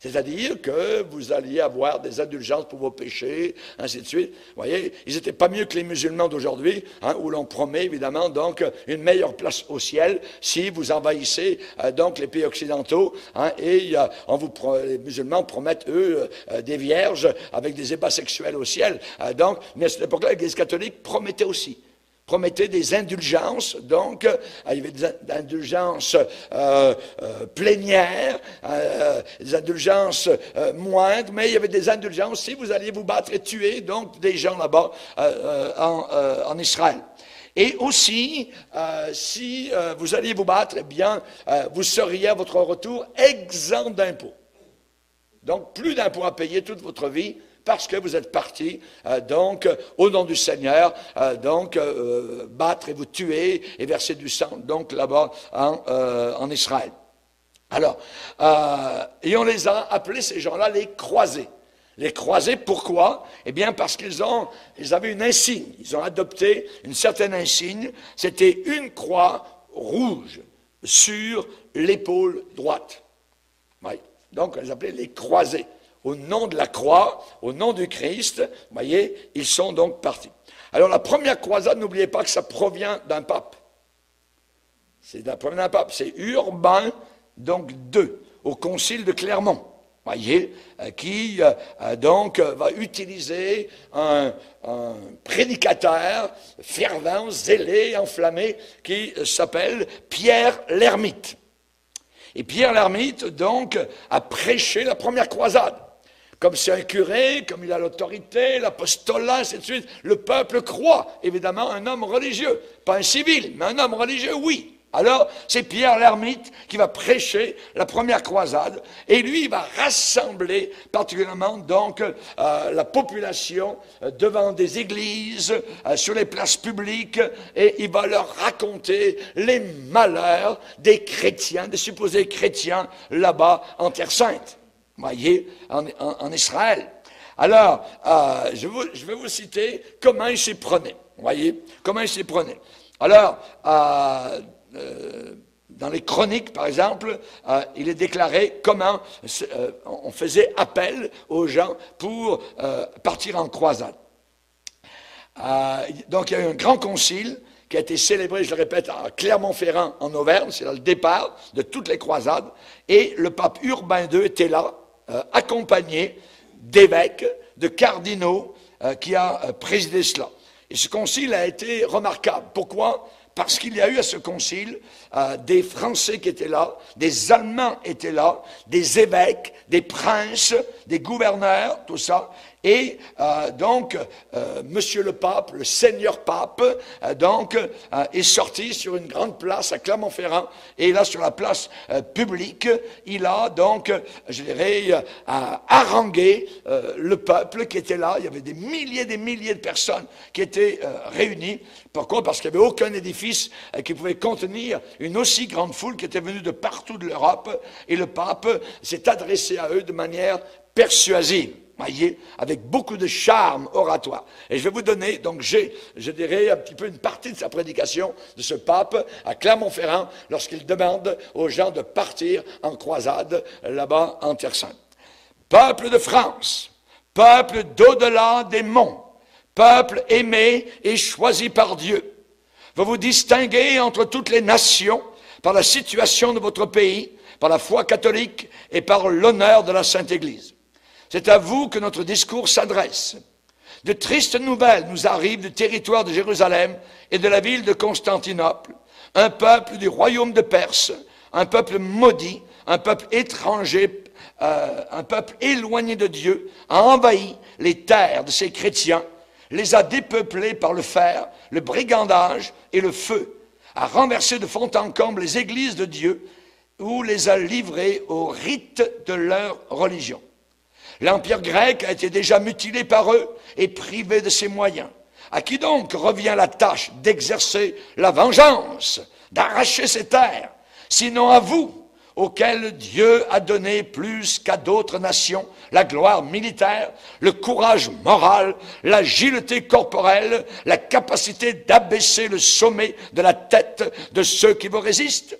C'est-à-dire que vous alliez avoir des indulgences pour vos péchés, ainsi de suite. Vous voyez, ils n'étaient pas mieux que les musulmans d'aujourd'hui, hein, où l'on promet évidemment donc une meilleure place au ciel si vous envahissez donc les pays occidentaux. Hein, et les musulmans promettent, eux, des vierges avec des ébats sexuels au ciel. Donc, mais à cette époque-là, l'Église catholique promettait aussi. Promettait des indulgences, donc il y avait des indulgences plénières, des indulgences moindres, mais il y avait des indulgences si vous alliez vous battre et tuer donc des gens là-bas en Israël. Et aussi, si vous alliez vous battre, eh bien, vous seriez à votre retour exempt d'impôts. Donc, plus d'impôts à payer toute votre vie, parce que vous êtes partis, donc, au nom du Seigneur, battre et vous tuer et verser du sang, donc, là-bas, en Israël. Alors, et on les a appelés, ces gens-là, les croisés. Les croisés, pourquoi? Eh bien, parce qu'ils avaient une insigne. Ils ont adopté une certaine insigne. C'était une croix rouge sur l'épaule droite. Oui. Donc, on les appelait les croisés. Au nom de la croix, au nom du Christ, vous voyez, ils sont donc partis. Alors la première croisade, n'oubliez pas que ça provient d'un pape. C'est d'un pape, c'est Urbain, donc II, au concile de Clermont. Voyez, qui donc va utiliser un prédicateur fervent, zélé, enflammé, qui s'appelle Pierre l'Ermite. Et Pierre l'Ermite, donc, a prêché la première croisade. Comme c'est un curé, comme il a l'autorité, l'apostolat, ainsi de suite, le peuple croit, évidemment, un homme religieux. Pas un civil, mais un homme religieux, oui. Alors, c'est Pierre l'Ermite qui va prêcher la première croisade, et lui, il va rassembler particulièrement, donc, la population devant des églises, sur les places publiques, et il va leur raconter les malheurs des chrétiens, des supposés chrétiens, là-bas, en Terre Sainte. Vous voyez, en Israël. Alors, je vais vous citer comment il s'y prenait. Vous voyez, comment il s'y prenait. Alors, dans les chroniques, par exemple, il est déclaré comment on faisait appel aux gens pour partir en croisade. Donc, il y a eu un grand concile qui a été célébré, je le répète, à Clermont-Ferrand, en Auvergne. C'est là le départ de toutes les croisades. Et le pape Urbain II était là, accompagné d'évêques, de cardinaux, qui a présidé cela. Et ce concile a été remarquable. Pourquoi? Parce qu'il y a eu à ce concile des Français qui étaient là, des Allemands étaient là, des évêques, des princes, des gouverneurs, tout ça. Et donc, Monsieur le Pape, le Seigneur Pape, est sorti sur une grande place à Clermont-Ferrand. Et là, sur la place publique, il a donc, je dirais, harangué le peuple qui était là. Il y avait des milliers de personnes qui étaient réunies. Pourquoi? Parce qu'il n'y avait aucun édifice qui pouvait contenir une aussi grande foule qui était venue de partout de l'Europe. Et le pape s'est adressé à eux de manière persuasive. Voyez, avec beaucoup de charme oratoire. Et je vais vous donner, donc je dirais un petit peu une partie de sa prédication de ce pape à Clermont-Ferrand lorsqu'il demande aux gens de partir en croisade là-bas en Terre Sainte. Peuple de France, peuple d'au-delà des monts, peuple aimé et choisi par Dieu, vous vous distinguez entre toutes les nations par la situation de votre pays, par la foi catholique et par l'honneur de la Sainte Église. C'est à vous que notre discours s'adresse. De tristes nouvelles nous arrivent du territoire de Jérusalem et de la ville de Constantinople. un peuple du royaume de Perse, un peuple maudit, un peuple étranger, un peuple éloigné de Dieu, a envahi les terres de ces chrétiens, les a dépeuplés par le fer, le brigandage et le feu, a renversé de fond en comble les églises de Dieu, ou les a livrés au rite de leur religion. L'Empire grec a été déjà mutilé par eux et privé de ses moyens. À qui donc revient la tâche d'exercer la vengeance, d'arracher ces terres, sinon à vous, auquel Dieu a donné plus qu'à d'autres nations la gloire militaire, le courage moral, l'agilité corporelle, la capacité d'abaisser le sommet de la tête de ceux qui vous résistent?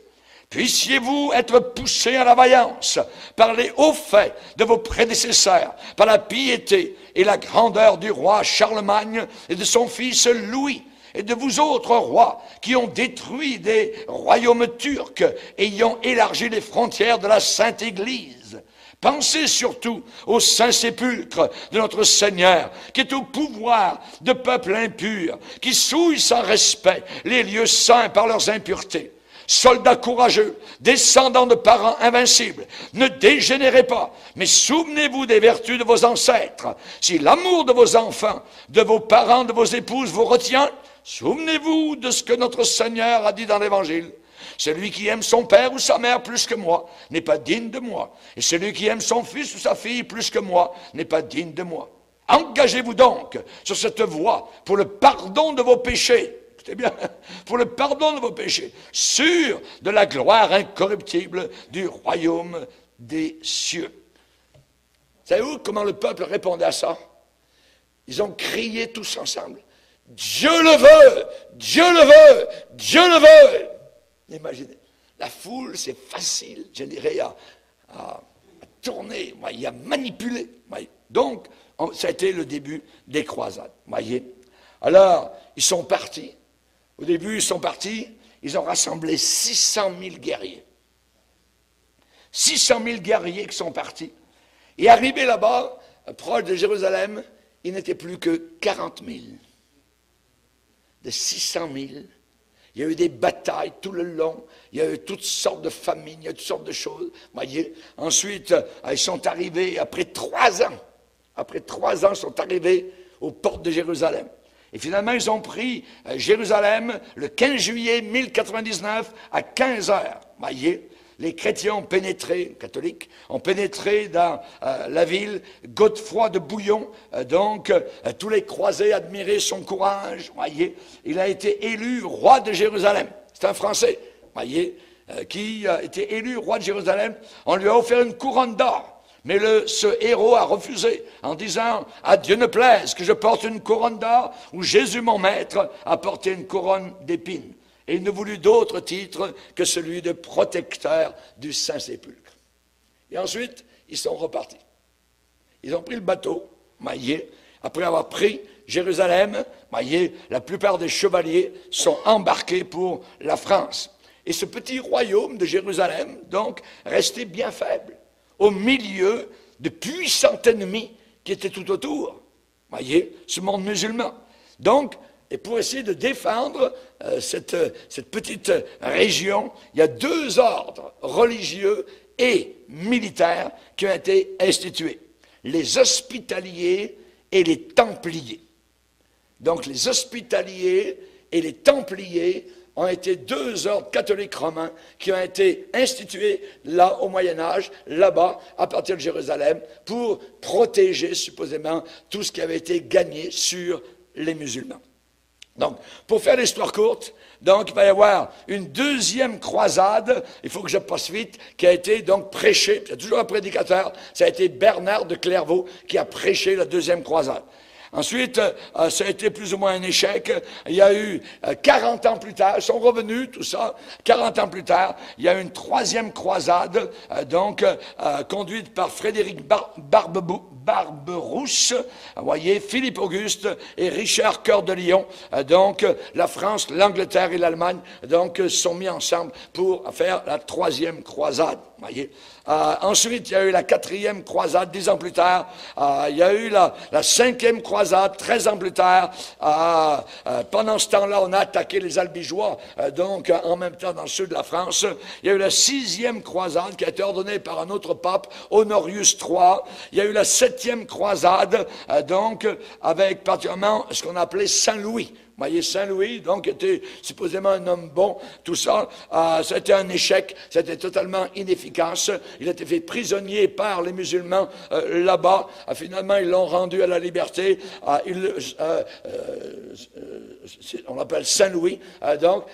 Puissiez-vous être poussés à la vaillance par les hauts faits de vos prédécesseurs, par la piété et la grandeur du roi Charlemagne et de son fils Louis, et de vous autres rois qui ont détruit des royaumes turcs et y ont élargi les frontières de la Sainte Église. Pensez surtout au Saint-Sépulcre de notre Seigneur, qui est au pouvoir de peuples impurs, qui souillent sans respect les lieux saints par leurs impuretés. Soldats courageux, descendants de parents invincibles, ne dégénérez pas, mais souvenez-vous des vertus de vos ancêtres. Si l'amour de vos enfants, de vos parents, de vos épouses vous retient, souvenez-vous de ce que notre Seigneur a dit dans l'Évangile. Celui qui aime son père ou sa mère plus que moi n'est pas digne de moi. Et celui qui aime son fils ou sa fille plus que moi n'est pas digne de moi. Engagez-vous donc sur cette voie pour le pardon de vos péchés. Écoutez bien, pour le pardon de vos péchés, sûr de la gloire incorruptible du royaume des cieux. Savez-vous comment le peuple répondait à ça? Ils ont crié tous ensemble. Dieu le veut, Dieu le veut, Dieu le veut. Imaginez, la foule, c'est facile, je dirais, à tourner, et à manipuler. Donc, ça a été le début des croisades. Voyez. Alors, ils sont partis. Au début, ils sont partis, ils ont rassemblé 600 000 guerriers. 600 000 guerriers qui sont partis. Et arrivés là-bas, proche de Jérusalem, il n'était plus que 40 000. De 600 000, il y a eu des batailles tout le long, il y a eu toutes sortes de famines, il y a eu toutes sortes de choses. Voyez. Ensuite, ils sont arrivés, après 3 ans, ils sont arrivés aux portes de Jérusalem. Et finalement, ils ont pris Jérusalem le 15 juillet 1099 à 15 heures. Voyez, les chrétiens ont pénétré, catholiques, ont pénétré dans la ville. Godefroy de Bouillon, tous les croisés admiraient son courage. Voyez, il a été élu roi de Jérusalem. C'est un Français, voyez, qui a été élu roi de Jérusalem. On lui a offert une couronne d'or. Mais ce héros a refusé en disant « À Dieu ne plaise que je porte une couronne d'or ou Jésus mon maître a porté une couronne d'épines. » Et il ne voulut d'autre titre que celui de protecteur du Saint-Sépulcre. Et ensuite, ils sont repartis. Ils ont pris le bateau, voyez, après avoir pris Jérusalem, voyez, la plupart des chevaliers sont embarqués pour la France. Et ce petit royaume de Jérusalem, donc, restait bien faible, au milieu de puissants ennemis qui étaient tout autour. Voyez, ce monde musulman. Donc, et pour essayer de défendre cette petite région, il y a 2 ordres religieux et militaires qui ont été institués. Les hospitaliers et les templiers. Donc, les hospitaliers et les templiers ont été 2 ordres catholiques romains qui ont été institués là au Moyen-Âge, là-bas, à partir de Jérusalem, pour protéger supposément tout ce qui avait été gagné sur les musulmans. Donc, pour faire l'histoire courte, donc il va y avoir une 2e croisade, il faut que je passe vite, qui a été donc prêchée, c'est toujours un prédicateur, ça a été Bernard de Clairvaux qui a prêché la 2e croisade. Ensuite, ça a été plus ou moins un échec. Il y a eu 40 ans plus tard, ils sont revenus, tout ça. 40 ans plus tard, il y a eu une 3e croisade, conduite par Frédéric Barberousse, vous voyez, Philippe Auguste et Richard Cœur de Lion. Donc, la France, l'Angleterre et l'Allemagne, sont mis ensemble pour faire la 3e croisade, vous voyez. Ensuite, il y a eu la 4e croisade, 10 ans plus tard. Il y a eu la 5e croisade croisade, 13 ans plus tard. Pendant ce temps-là, on a attaqué les Albigeois, donc en même temps dans le sud de la France. Il y a eu la 6e croisade qui a été ordonnée par un autre pape, Honorius III. Il y a eu la 7e croisade, donc avec particulièrement ce qu'on appelait Saint-Louis. Vous voyez, Saint-Louis, donc, était supposément un homme bon, tout ça, ça a été un échec, ça a été totalement inefficace. Il a été fait prisonnier par les musulmans là-bas. Finalement, ils l'ont rendu à la liberté. On l'appelle Saint-Louis. Donc,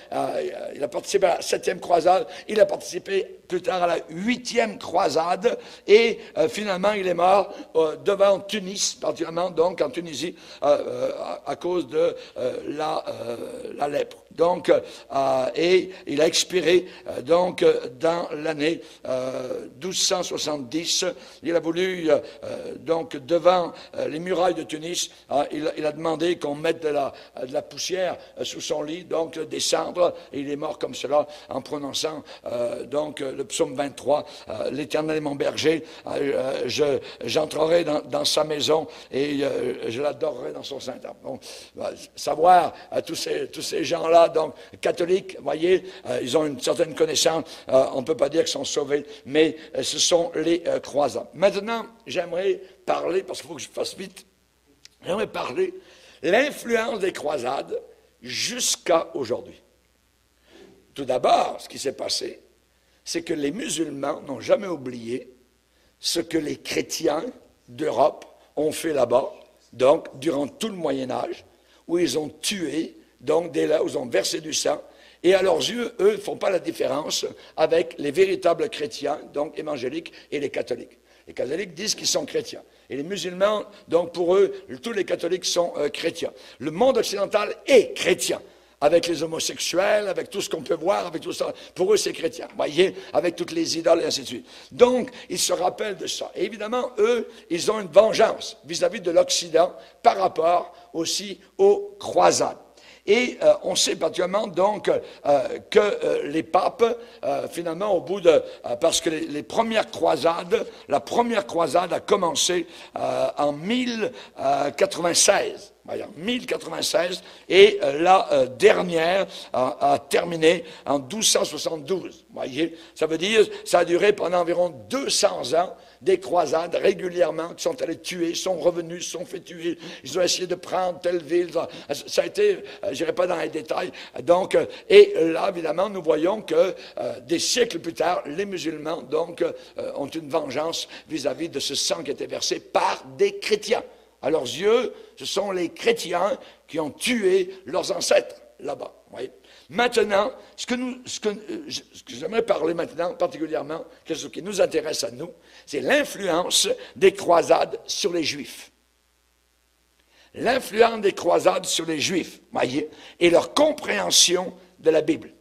il a participé à la 7e croisade. Il a participé plus tard à la 8e croisade. Et finalement, il est mort devant Tunis, particulièrement, donc, en Tunisie, à cause de la lèpre. Donc, et il a expiré donc dans l'année 1270. Il a voulu donc devant les murailles de Tunis, il a demandé qu'on mette de la poussière sous son lit, donc des cendres, et il est mort comme cela en prononçant donc le psaume 23. L'Éternel est mon berger, j'entrerai dans sa maison et je l'adorerai dans son saint temple. Donc, savoir tous ces gens-là, donc catholiques, vous voyez, ils ont une certaine connaissance, on ne peut pas dire qu'ils sont sauvés, mais ce sont les croisades. Maintenant, j'aimerais parler, parce qu'il faut que je fasse vite, j'aimerais parler de l'influence des croisades jusqu'à aujourd'hui. Tout d'abord, ce qui s'est passé, c'est que les musulmans n'ont jamais oublié ce que les chrétiens d'Europe ont fait là-bas, donc durant tout le Moyen-Âge, où ils ont tué, donc dès là où ils ont versé du sang, et à leurs yeux, eux, ne font pas la différence avec les véritables chrétiens, donc évangéliques, et les catholiques. Les catholiques disent qu'ils sont chrétiens. Et les musulmans, donc pour eux, tous les catholiques sont chrétiens. Le monde occidental est chrétien. Avec les homosexuels, avec tout ce qu'on peut voir, avec tout ça. Pour eux, c'est chrétien. Vous voyez, avec toutes les idoles et ainsi de suite. Donc, ils se rappellent de ça. Et évidemment, eux, ils ont une vengeance vis-à-vis de l'Occident par rapport aussi aux croisades. Et on sait particulièrement donc que les papes, finalement, au bout de... parce que les premières croisades, la première croisade a commencé en 1096. En 1096, et la dernière a terminé en 1272. Vous voyez, ça veut dire, ça a duré pendant environ 200 ans, des croisades régulièrement qui sont allés tuer, sont revenus, sont fait tuer. Ils ont essayé de prendre telle ville. Ça a été, je n'irai pas dans les détails. Donc, et là, évidemment, nous voyons que des siècles plus tard, les musulmans, donc, ont une vengeance vis-à-vis de ce sang qui a été versé par des chrétiens. À leurs yeux, ce sont les chrétiens qui ont tué leurs ancêtres là-bas. Maintenant, ce que j'aimerais parler maintenant, particulièrement, ce qui nous intéresse à nous, c'est l'influence des croisades sur les Juifs. L'influence des croisades sur les Juifs, voyez, et leur compréhension de la Bible.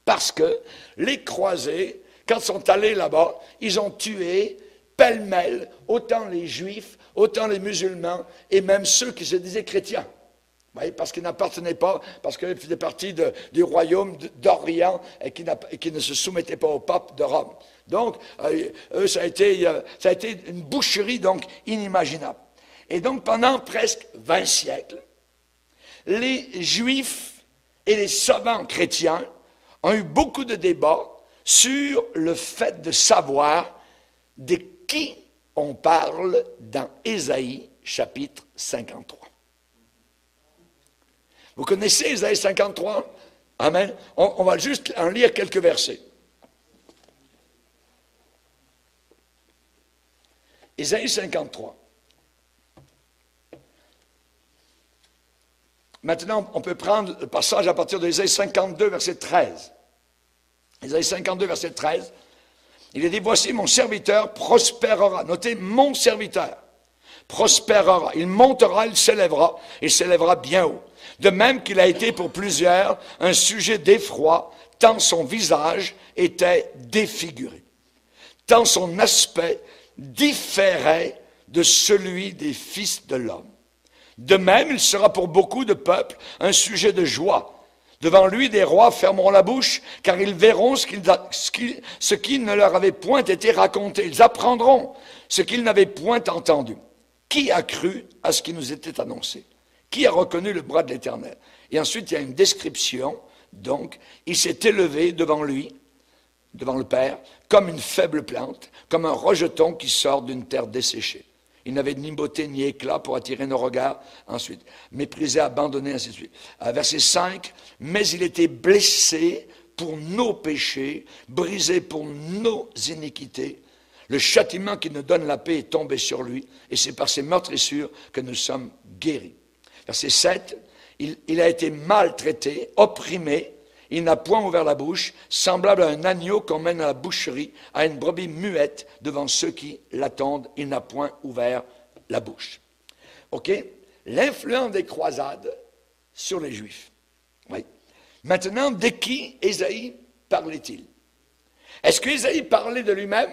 Parce que les croisés, quand ils sont allés là-bas, ils ont tué pêle-mêle autant les Juifs, autant les musulmans, et même ceux qui se disaient chrétiens. Oui, parce qu'ils n'appartenaient pas, parce qu'ils faisaient partie du royaume d'Orient et qui ne se soumettaient pas au pape de Rome. Donc, eux, ça a été une boucherie donc inimaginable. Et donc, pendant presque 20 siècles, les Juifs et les savants chrétiens ont eu beaucoup de débats sur le fait de savoir de qui on parle dans Ésaïe, chapitre 53. Vous connaissez Ésaïe 53? Amen. On va juste en lire quelques versets. Ésaïe 53. Maintenant, on peut prendre le passage à partir de Ésaïe 52, verset 13. Ésaïe 52, verset 13. Il est dit, voici mon serviteur prospérera. Notez, mon serviteur prospérera. Il montera, il s'élèvera bien haut. De même qu'il a été pour plusieurs un sujet d'effroi, tant son visage était défiguré, tant son aspect différait de celui des fils de l'homme. De même, il sera pour beaucoup de peuples un sujet de joie. Devant lui, des rois fermeront la bouche, car ils verront ce qui ne leur avait point été raconté. Ils apprendront ce qu'ils n'avaient point entendu. Qui a cru à ce qui nous était annoncé? Qui a reconnu le bras de l'Éternel? Et ensuite, il y a une description. Donc, il s'est élevé devant lui, devant le Père, comme une faible plante, comme un rejeton qui sort d'une terre desséchée. Il n'avait ni beauté ni éclat pour attirer nos regards. Ensuite, méprisé, abandonné, ainsi de suite. Verset 5, mais il était blessé pour nos péchés, brisé pour nos iniquités. Le châtiment qui nous donne la paix est tombé sur lui, et c'est par ses meurtrissures que nous sommes guéris. Verset 7, il a été maltraité, opprimé, il n'a point ouvert la bouche, semblable à un agneau qu'on mène à la boucherie, à une brebis muette devant ceux qui l'attendent, il n'a point ouvert la bouche. OK? L'influence des croisades sur les Juifs. Oui. Maintenant, de qui Ésaïe parlait-il? Est-ce que Ésaïe parlait de lui-même?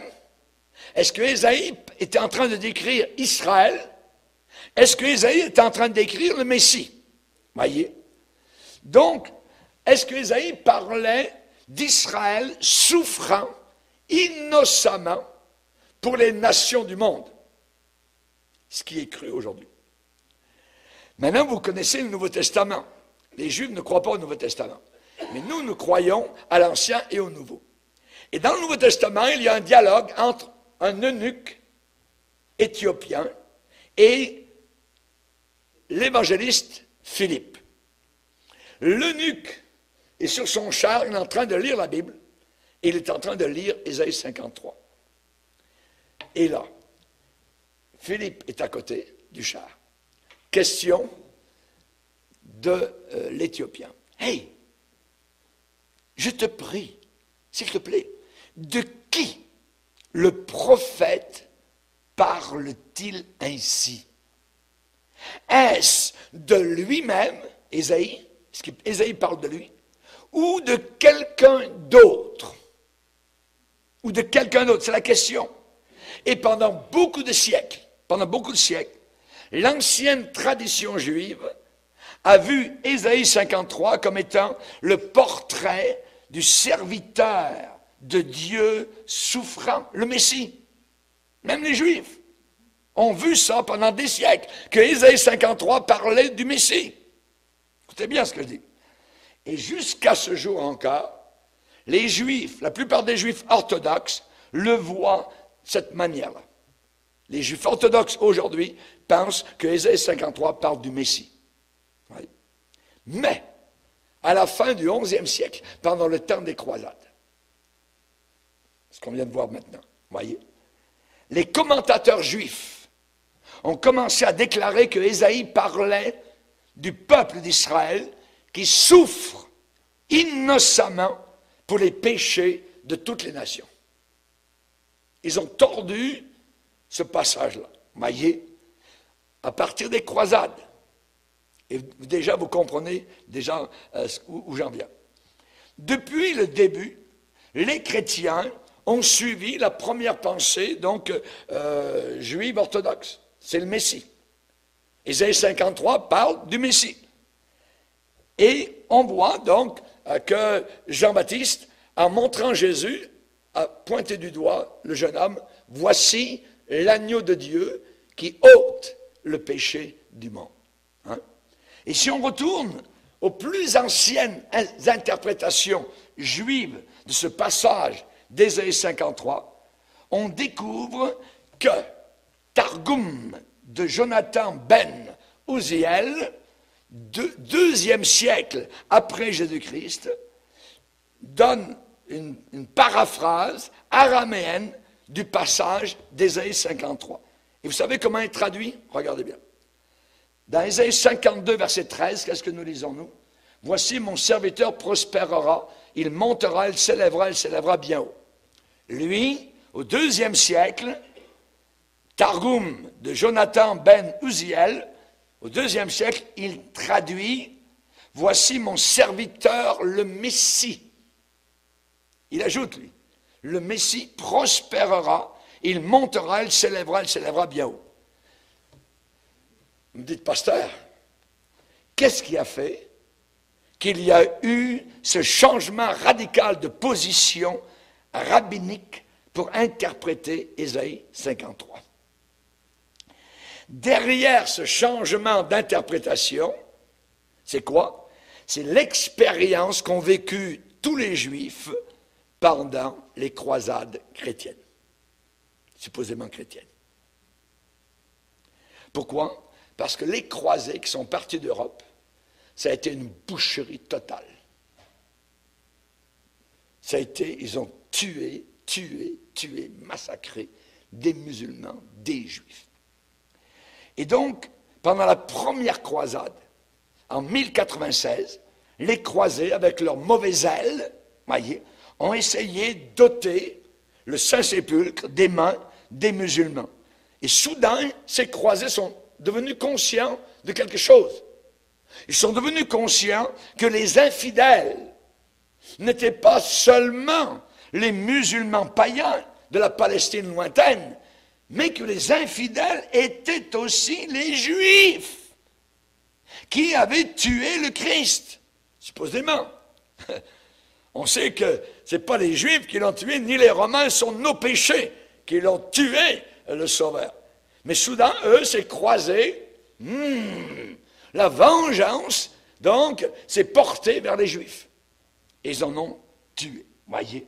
Est-ce que Ésaïe était en train de décrire Israël? Est-ce que Ésaïe était en train de décrire le Messie? Voyez? Donc, est-ce que Ésaïe parlait d'Israël souffrant innocemment pour les nations du monde? Ce qui est cru aujourd'hui. Maintenant, vous connaissez le Nouveau Testament. Les Juifs ne croient pas au Nouveau Testament. Mais nous croyons à l'Ancien et au Nouveau. Et dans le Nouveau Testament, il y a un dialogue entre un eunuque éthiopien et l'évangéliste Philippe. L'eunuque est sur son char, il est en train de lire la Bible, et il est en train de lire Ésaïe 53. Et là, Philippe est à côté du char. Question de l'Éthiopien. Hey, je te prie, s'il te plaît, de qui le prophète parle-t-il ainsi? Est-ce de lui-même, Ésaïe, est-ce qu'Ésaïe parle de lui, ou de quelqu'un d'autre? Ou de quelqu'un d'autre, c'est la question. Et pendant beaucoup de siècles, l'ancienne tradition juive a vu Ésaïe 53 comme étant le portrait du serviteur de Dieu souffrant, le Messie. Même les Juifs ont vu ça pendant des siècles, que Ésaïe 53 parlait du Messie. Écoutez bien ce que je dis. Et jusqu'à ce jour encore, les Juifs, la plupart des Juifs orthodoxes, le voient de cette manière-là. Les Juifs orthodoxes aujourd'hui pensent que Ésaïe 53 parle du Messie. Oui. Mais, à la fin du XIe siècle, pendant le temps des croisades, ce qu'on vient de voir maintenant, voyez, les commentateurs juifs ont commencé à déclarer que Ésaïe parlait du peuple d'Israël qui souffre innocemment pour les péchés de toutes les nations. Ils ont tordu ce passage-là. Voyez, à partir des croisades, et déjà vous comprenez déjà où j'en viens. Depuis le début, les chrétiens ont suivi la première pensée, donc juive orthodoxe. C'est le Messie. Ésaïe 53 parle du Messie. Et on voit donc que Jean-Baptiste, en montrant Jésus, a pointé du doigt le jeune homme, voici l'agneau de Dieu qui ôte le péché du monde. Hein? Et si on retourne aux plus anciennes interprétations juives de ce passage d'Ésaïe 53, on découvre que Targum de Jonathan ben Uziel, deuxième siècle après Jésus-Christ, donne une paraphrase araméenne du passage d'Ésaïe 53. Et vous savez comment il traduit? Regardez bien. Dans Ésaïe 52, verset 13, qu'est-ce que nous lisons, nous? Voici mon serviteur prospérera, il montera, il s'élèvera bien haut. Lui, au deuxième siècle, Targum de Jonathan ben Uziel, au deuxième siècle, il traduit « Voici mon serviteur le Messie ». Il ajoute, lui, « Le Messie prospérera, il montera, il s'élèvera bien haut ». Vous me dites, pasteur, qu'est-ce qui a fait qu'il y a eu ce changement radical de position rabbinique pour interpréter Ésaïe 53? derrière ce changement d'interprétation, c'est quoi? C'est l'expérience qu'ont vécue tous les Juifs pendant les croisades chrétiennes, supposément chrétiennes. Pourquoi? Parce que les croisés qui sont partis d'Europe, ça a été une boucherie totale. Ça a été, ils ont tué, massacré des musulmans, des Juifs. Et donc, pendant la première croisade, en 1096, les croisés, avec leur mauvais zèle, voyez, ont essayé d'ôter le Saint-Sépulcre des mains des musulmans. Et soudain, ces croisés sont devenus conscients de quelque chose. Ils sont devenus conscients que les infidèles n'étaient pas seulement les musulmans païens de la Palestine lointaine, mais que les infidèles étaient aussi les Juifs qui avaient tué le Christ, supposément. On sait que ce n'est pas les Juifs qui l'ont tué, ni les Romains, sont nos péchés qui l'ont tué, le Sauveur. Mais soudain, eux, c'est croisé. La vengeance, donc, s'est portée vers les Juifs. Et ils en ont tué, voyez.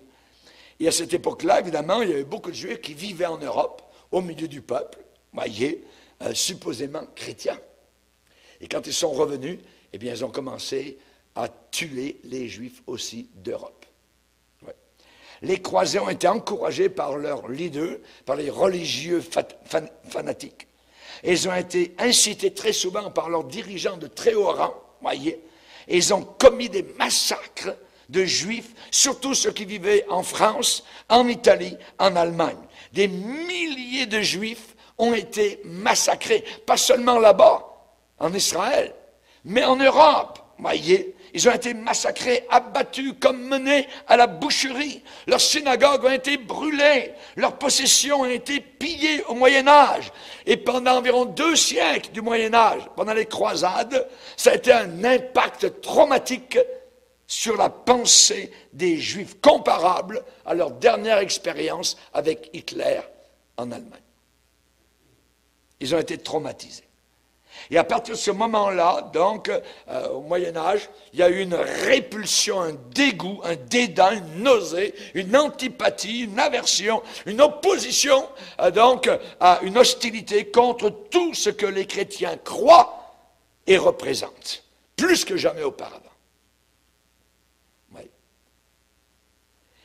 Et à cette époque-là, évidemment, il y avait beaucoup de Juifs qui vivaient en Europe, au milieu du peuple, voyez, supposément chrétiens. Et quand ils sont revenus, eh bien, ils ont commencé à tuer les Juifs aussi d'Europe. Ouais. Les croisés ont été encouragés par leurs leaders, par les religieux fanatiques. Et ils ont été incités très souvent par leurs dirigeants de très haut rang, voyez. Et ils ont commis des massacres de Juifs, surtout ceux qui vivaient en France, en Italie, en Allemagne. Des milliers de Juifs ont été massacrés, pas seulement là-bas, en Israël, mais en Europe, voyez. Ils ont été massacrés, abattus, comme menés à la boucherie. Leurs synagogues ont été brûlées. Leurs possessions ont été pillées au Moyen-Âge. Et pendant environ 2 siècles du Moyen-Âge, pendant les croisades, ça a été un impact traumatique sur la pensée des Juifs, comparable à leur dernière expérience avec Hitler en Allemagne. Ils ont été traumatisés. Et à partir de ce moment-là, donc, au Moyen-Âge, il y a eu une répulsion, un dégoût, un dédain, une nausée, une antipathie, une aversion, une opposition, donc, à une hostilité contre tout ce que les chrétiens croient et représentent, plus que jamais auparavant. Oui.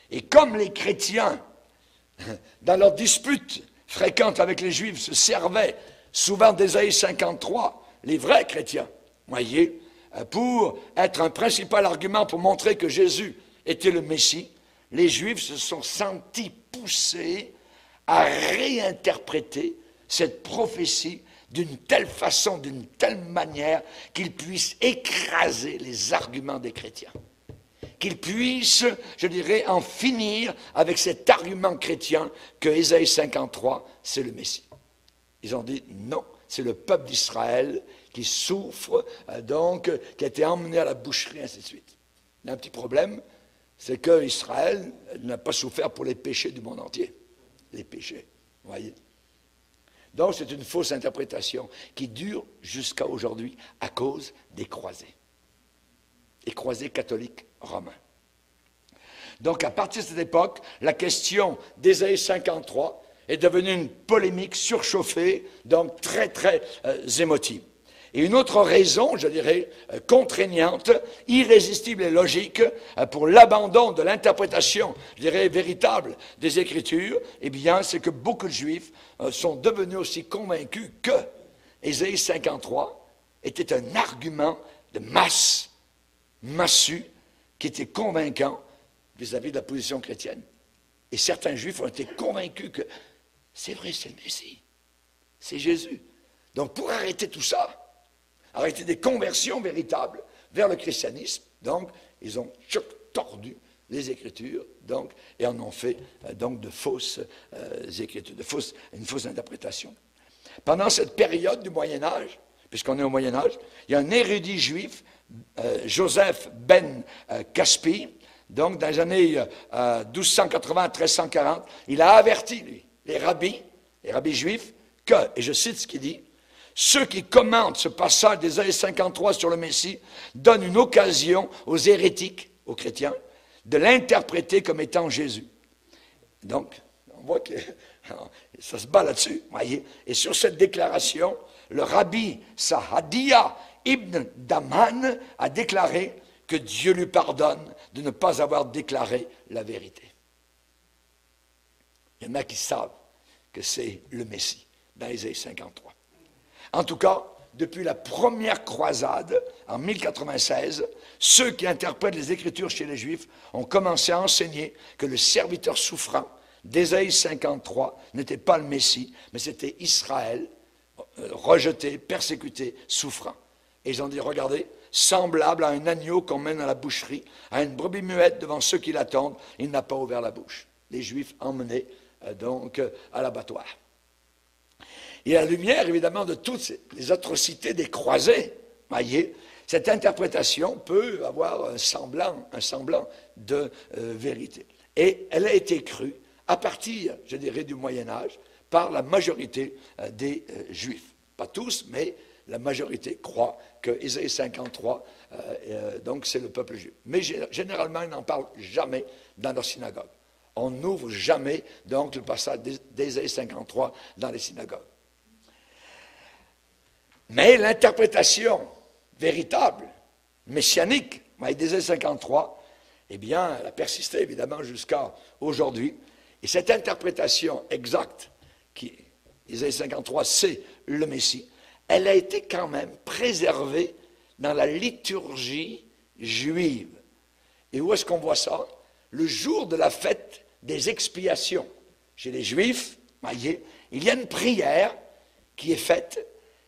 Et comme les chrétiens, dans leurs disputes fréquentes avec les Juifs, se servaient souvent d'Ésaïe 53, les vrais chrétiens, voyez, pour être un principal argument pour montrer que Jésus était le Messie, les Juifs se sont sentis poussés à réinterpréter cette prophétie d'une telle façon, d'une telle manière qu'ils puissent écraser les arguments des chrétiens. Qu'ils puissent, je dirais, en finir avec cet argument chrétien que Ésaïe 53, c'est le Messie. Ils ont dit non, c'est le peuple d'Israël qui souffre, donc, qui a été emmené à la boucherie, ainsi de suite. Il y a un petit problème, c'est qu'Israël n'a pas souffert pour les péchés du monde entier. Les péchés, vous voyez. Donc c'est une fausse interprétation qui dure jusqu'à aujourd'hui à cause des croisés. Les croisés catholiques romains. Donc à partir de cette époque, la question d'Ésaïe 53 est devenue une polémique surchauffée, donc très émotive. Et une autre raison, je dirais, contraignante, irrésistible et logique pour l'abandon de l'interprétation, je dirais, véritable des Écritures, eh bien, c'est que beaucoup de Juifs sont devenus aussi convaincus que Ésaïe 53 était un argument de masse, massu, qui était convaincant vis-à-vis de la position chrétienne. Et certains Juifs ont été convaincus que c'est vrai, c'est le Messie, c'est Jésus. Donc pour arrêter tout ça, arrêter des conversions véritables vers le christianisme, donc ils ont tordu les Écritures, donc, et en ont fait donc de fausses Écritures, une fausse interprétation. Pendant cette période du Moyen-Âge, puisqu'on est au Moyen-Âge, il y a un érudit juif, Joseph ben Caspi, donc dans les années 1280 à 1340, il a averti, lui, les rabbis juifs, que, et je cite ce qu'il dit, ceux qui commentent ce passage d'Ésaïe 53 sur le Messie donnent une occasion aux hérétiques, aux chrétiens, de l'interpréter comme étant Jésus. Donc, on voit que ça se bat là-dessus, voyez. Et sur cette déclaration, le rabbi Sahadia ibn Daman a déclaré que Dieu lui pardonne de ne pas avoir déclaré la vérité. Il y en a qui savent que c'est le Messie, dans Ésaïe 53. En tout cas, depuis la première croisade, en 1096, ceux qui interprètent les Écritures chez les Juifs ont commencé à enseigner que le serviteur souffrant d'Ésaïe 53 n'était pas le Messie, mais c'était Israël, rejeté, persécuté, souffrant. Et ils ont dit, regardez, semblable à un agneau qu'on mène à la boucherie, à une brebis muette devant ceux qui l'attendent, il n'a pas ouvert la bouche. Les Juifs emmenés donc à l'abattoir. Et à la lumière, évidemment, de toutes les atrocités des croisés, voyez, cette interprétation peut avoir un semblant de vérité. Et elle a été crue à partir, je dirais, du Moyen-Âge, par la majorité des Juifs. Pas tous, mais la majorité croit que Ésaïe 53, donc c'est le peuple juif. Mais généralement, ils n'en parlent jamais dans leur synagogue. On n'ouvre jamais, donc, le passage d'Ésaïe 53 dans les synagogues. Mais l'interprétation véritable, messianique, d'Ésaïe 53, eh bien, elle a persisté, évidemment, jusqu'à aujourd'hui. Et cette interprétation exacte, qui, Ésaïe 53, c'est le Messie, elle a été quand même préservée dans la liturgie juive. Et où est-ce qu'on voit ça? Le jour de la fête des expiations. Chez les Juifs, voyez, il y a une prière qui est faite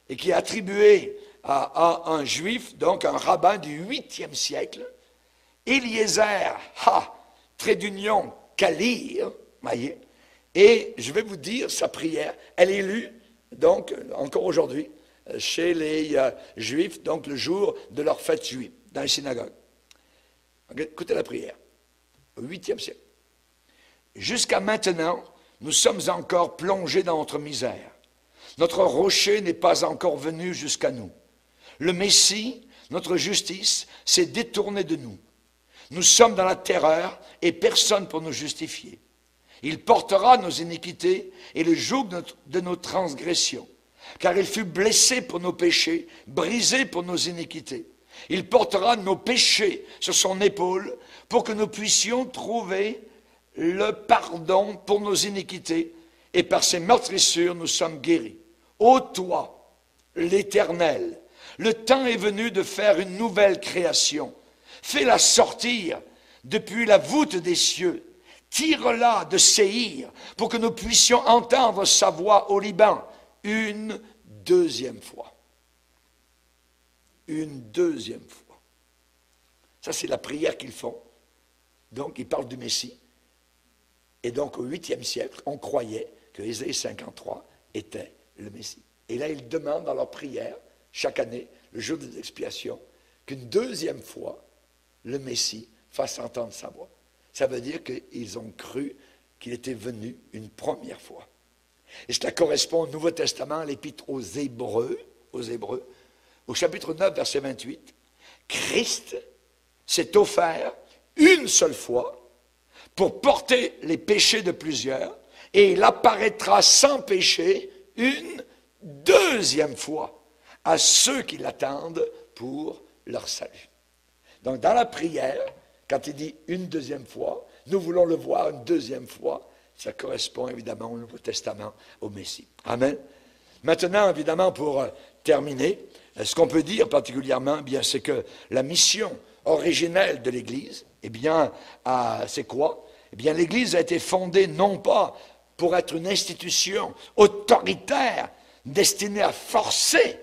et qui est attribuée à un Juif, donc un rabbin du 8e siècle, Eliezer trait d'union, Kalir, voyez, et je vais vous dire, sa prière, elle est lue, donc, encore aujourd'hui, chez les Juifs, donc le jour de leur fête juive, dans les synagogues. Écoutez la prière, au 8e siècle. Jusqu'à maintenant, nous sommes encore plongés dans notre misère. Notre rocher n'est pas encore venu jusqu'à nous. Le Messie, notre justice, s'est détourné de nous. Nous sommes dans la terreur et personne pour nous justifier. Il portera nos iniquités et le joug de nos transgressions. Car il fut blessé pour nos péchés, brisé pour nos iniquités. Il portera nos péchés sur son épaule pour que nous puissions trouver le pardon pour nos iniquités. Et par ses meurtrissures, nous sommes guéris. Ô toi, l'Éternel, le temps est venu de faire une nouvelle création. Fais-la sortir depuis la voûte des cieux. Tire-la de Séhir pour que nous puissions entendre sa voix au Liban une deuxième fois. Une deuxième fois. Ça, c'est la prière qu'ils font. Donc, ils parlent du Messie. Et donc, au 8e siècle, on croyait que Ésaïe 53 était le Messie. Et là, ils demandent dans leur prière, chaque année, le jour des expiations, qu'une deuxième fois, le Messie fasse entendre sa voix. Ça veut dire qu'ils ont cru qu'il était venu une première fois. Et cela correspond au Nouveau Testament, à l'Épître aux Hébreux, au chapitre 9, verset 28. Christ s'est offert une seule fois pour porter les péchés de plusieurs, et il apparaîtra sans péché une deuxième fois à ceux qui l'attendent pour leur salut. Donc dans la prière, quand il dit une deuxième fois, nous voulons le voir une deuxième fois, ça correspond évidemment au Nouveau Testament, au Messie. Amen. Maintenant, évidemment, pour terminer, ce qu'on peut dire particulièrement, eh bien, c'est que la mission originelle de l'Église, eh bien, c'est quoi? Eh bien, l'Église a été fondée non pas pour être une institution autoritaire destinée à forcer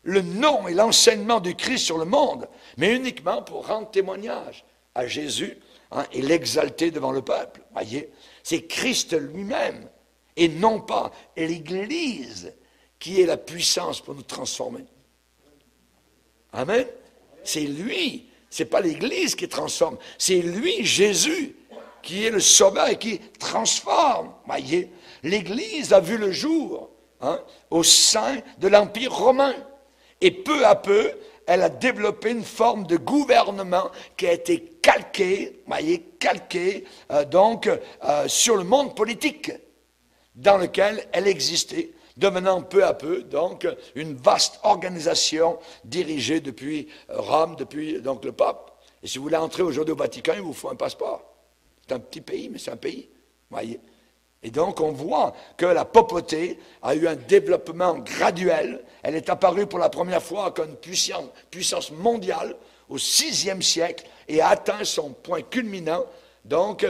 le nom et l'enseignement du Christ sur le monde, mais uniquement pour rendre témoignage à Jésus et l'exalter devant le peuple. Voyez, c'est Christ lui-même et non pas l'Église qui est la puissance pour nous transformer. Amen. C'est lui, c'est pas l'Église qui transforme, c'est lui, Jésus, qui est le sauveur et qui transforme. Voyez, l'Église a vu le jour au sein de l'Empire romain. Et peu à peu, elle a développé une forme de gouvernement qui a été calquée, sur le monde politique dans lequel elle existait, devenant peu à peu donc une vaste organisation dirigée depuis Rome, depuis donc le pape. Et si vous voulez entrer aujourd'hui au Vatican, il vous faut un passeport. C'est un petit pays, mais c'est un pays. Voyez. Et donc, on voit que la papauté a eu un développement graduel. Elle est apparue pour la première fois comme une puissance mondiale au VIe siècle et a atteint son point culminant donc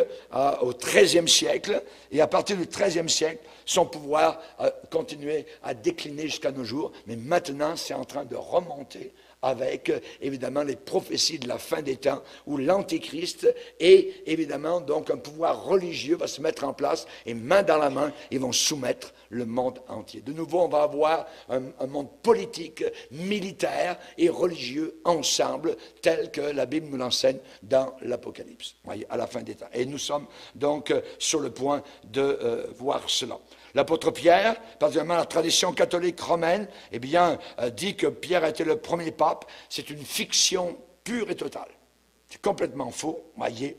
au XIIIe siècle. Et à partir du XIIIe siècle, son pouvoir a continué à décliner jusqu'à nos jours. Mais maintenant, c'est en train de remonter avec, évidemment, les prophéties de la fin des temps, où l'Antéchrist et, évidemment, donc, un pouvoir religieux va se mettre en place, et main dans la main, ils vont soumettre le monde entier. De nouveau, on va avoir un monde politique, militaire et religieux ensemble, tel que la Bible nous l'enseigne dans l'Apocalypse, voyez, à la fin des temps. Et nous sommes donc sur le point de voir cela. L'apôtre Pierre, particulièrement la tradition catholique romaine, eh bien, dit que Pierre a été le premier pape. C'est une fiction pure et totale. C'est complètement faux, voyez.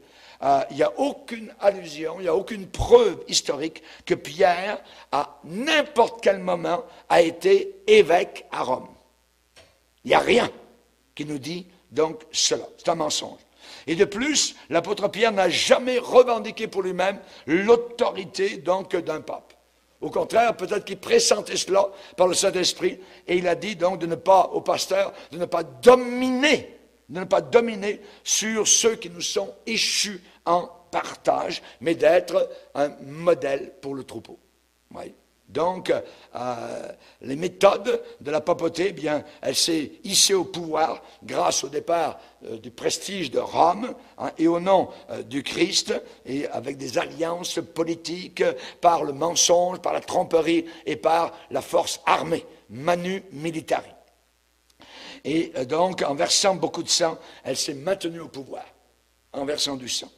Il n'y a aucune allusion, il n'y a aucune preuve historique que Pierre, à n'importe quel moment, a été évêque à Rome. Il n'y a rien qui nous dit donc cela. C'est un mensonge. Et de plus, l'apôtre Pierre n'a jamais revendiqué pour lui-même l'autorité donc d'un pape. Au contraire, peut-être qu'il pressentait cela par le Saint-Esprit, et il a dit donc de ne pas, au pasteur, de ne pas dominer sur ceux qui nous sont échus en partage, mais d'être un modèle pour le troupeau. Oui. Donc, les méthodes de la papauté, eh bien, elle s'est hissée au pouvoir grâce au départ du prestige de Rome et au nom du Christ, et avec des alliances politiques par le mensonge, par la tromperie et par la force armée, manu militari. Et donc, en versant beaucoup de sang, elle s'est maintenue au pouvoir, en versant du sang.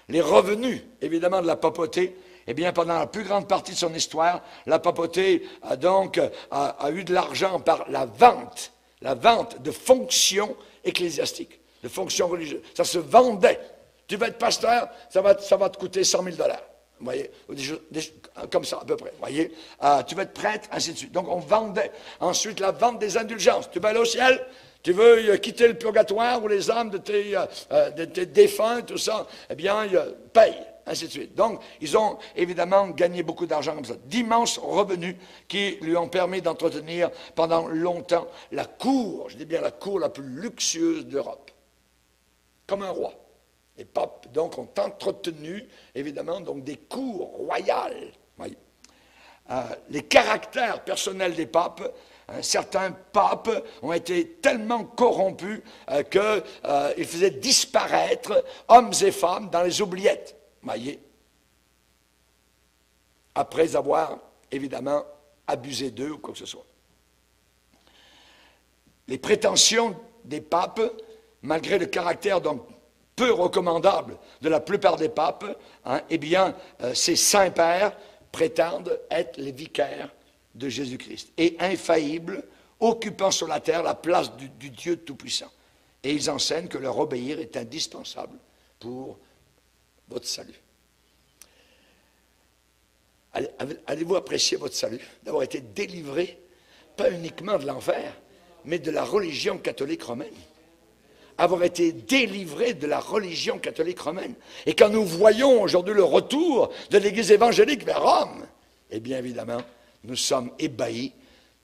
Les revenus, évidemment, de la papauté, eh bien, pendant la plus grande partie de son histoire, la papauté a eu de l'argent par la vente de fonctions ecclésiastiques, de fonctions religieuses. Ça se vendait. Tu vas être pasteur, ça va te coûter 100 000 $. Vous voyez, comme ça à peu près. Vous voyez, tu vas être prêtre, ainsi de suite. Donc on vendait. Ensuite, la vente des indulgences. Tu vas aller au ciel, tu veux quitter le purgatoire ou les âmes de tes défunts, tout ça, eh bien, paye. Ainsi de suite. Donc, ils ont évidemment gagné beaucoup d'argent comme ça. D'immenses revenus qui lui ont permis d'entretenir pendant longtemps la cour, je dis bien la cour la plus luxueuse d'Europe. Comme un roi. Les papes, donc, ont entretenu, évidemment, donc, des cours royales. Oui. Les caractères personnels des papes, certains papes ont été tellement corrompus qu'ils faisaient disparaître hommes et femmes dans les oubliettes. Voyez, après avoir, évidemment, abusé d'eux ou quoi que ce soit. Les prétentions des papes, malgré le caractère donc peu recommandable de la plupart des papes, eh bien, ces saints-pères prétendent être les vicaires de Jésus-Christ et infaillibles, occupant sur la terre la place du Dieu Tout-Puissant. Et ils enseignent que leur obéir est indispensable pour votre salut. Allez-vous apprécier votre salut, d'avoir été délivré, pas uniquement de l'enfer, mais de la religion catholique romaine. Avoir été délivré de la religion catholique romaine. Et quand nous voyons aujourd'hui le retour de l'Église évangélique vers Rome, eh bien évidemment, nous sommes ébahis.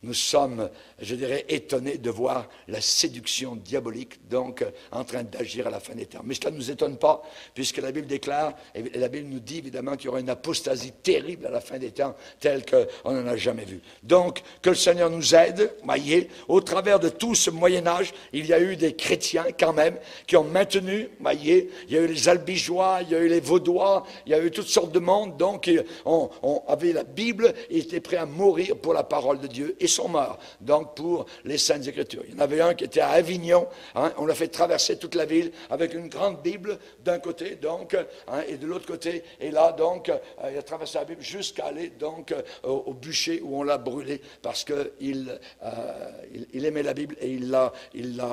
Nous sommes, je dirais, étonnés de voir la séduction diabolique, donc, en train d'agir à la fin des temps. Mais cela ne nous étonne pas, puisque la Bible déclare, et la Bible nous dit évidemment qu'il y aura une apostasie terrible à la fin des temps, telle qu'on n'en a jamais vu. Donc, que le Seigneur nous aide, voyez, au travers de tout ce Moyen-Âge, il y a eu des chrétiens, quand même, qui ont maintenu, voyez, il y a eu les Albigeois, il y a eu les Vaudois, il y a eu toutes sortes de monde, donc, on avait la Bible et étaient prêts à mourir pour la parole de Dieu. Et sont morts, donc pour les Saintes Écritures. Il y en avait un qui était à Avignon, hein, on l'a fait traverser toute la ville avec une grande Bible d'un côté, donc, hein, et de l'autre côté, et là, donc, il a traversé la Bible jusqu'à aller, donc, au bûcher où on l'a brûlé, parce qu'il aimait la Bible et il la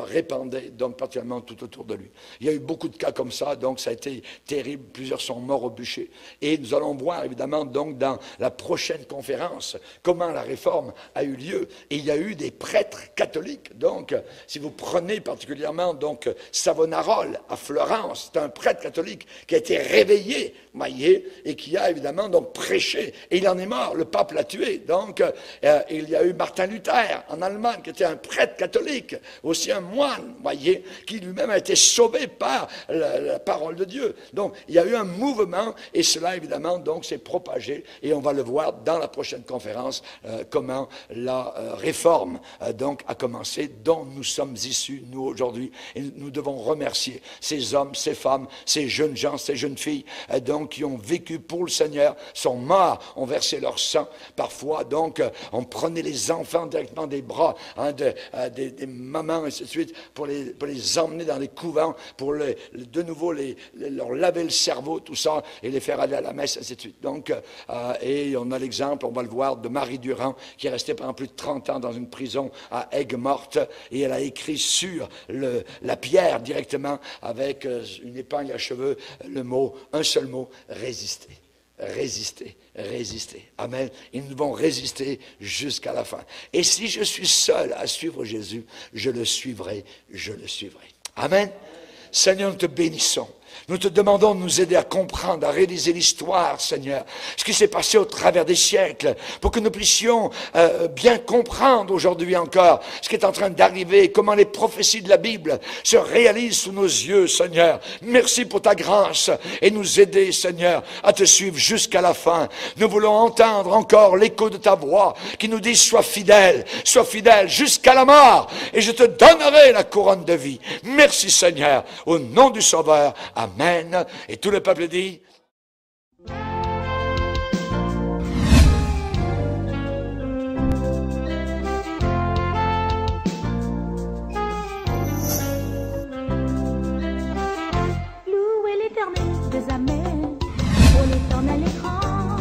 répandait, donc, particulièrement tout autour de lui. Il y a eu beaucoup de cas comme ça, donc ça a été terrible, plusieurs sont morts au bûcher. Et nous allons voir, évidemment, donc, dans la prochaine conférence, comment la réforme a eu lieu. Et il y a eu des prêtres catholiques. Donc, si vous prenez particulièrement donc Savonarole à Florence, c'est un prêtre catholique qui a été réveillé, voyez, et qui a évidemment donc prêché. Et il en est mort, le pape l'a tué. Donc, il y a eu Martin Luther en Allemagne, qui était un prêtre catholique, aussi un moine, voyez, qui lui-même a été sauvé par la parole de Dieu. Donc, il y a eu un mouvement, et cela, évidemment, donc, s'est propagé, et on va le voir dans la prochaine conférence, comment la réforme, donc, a commencé, dont nous sommes issus, nous, aujourd'hui, et nous devons remercier ces hommes, ces femmes, ces jeunes gens, ces jeunes filles, donc, qui ont vécu pour le Seigneur, sont morts, ont versé leur sang, parfois, donc, on prenait les enfants directement des bras, hein, des mamans, et ainsi de suite, pour les emmener dans les couvents, pour de nouveau leur laver le cerveau, tout ça, et les faire aller à la messe, ainsi de suite. Donc, et on a l'exemple, on va le voir, de Marie Durand, qui est restée pendant plus de 30 ans dans une prison à Aigues-Mortes, et elle a écrit sur la pierre directement, avec une épingle à cheveux, un seul mot, résister. Résister, résister. Amen. Et nous devons résister jusqu'à la fin. Et si je suis seul à suivre Jésus, je le suivrai, je le suivrai. Amen. Seigneur, nous te bénissons. Nous te demandons de nous aider à comprendre, à réaliser l'histoire, Seigneur, ce qui s'est passé au travers des siècles, pour que nous puissions bien comprendre aujourd'hui encore ce qui est en train d'arriver, comment les prophéties de la Bible se réalisent sous nos yeux, Seigneur. Merci pour ta grâce et nous aider, Seigneur, à te suivre jusqu'à la fin. Nous voulons entendre encore l'écho de ta voix qui nous dit sois fidèle jusqu'à la mort et je te donnerai la couronne de vie. Merci, Seigneur, au nom du Sauveur. Amen. Et tout le peuple dit... Louez l'Éternel des amers, pour l'Éternel est grand,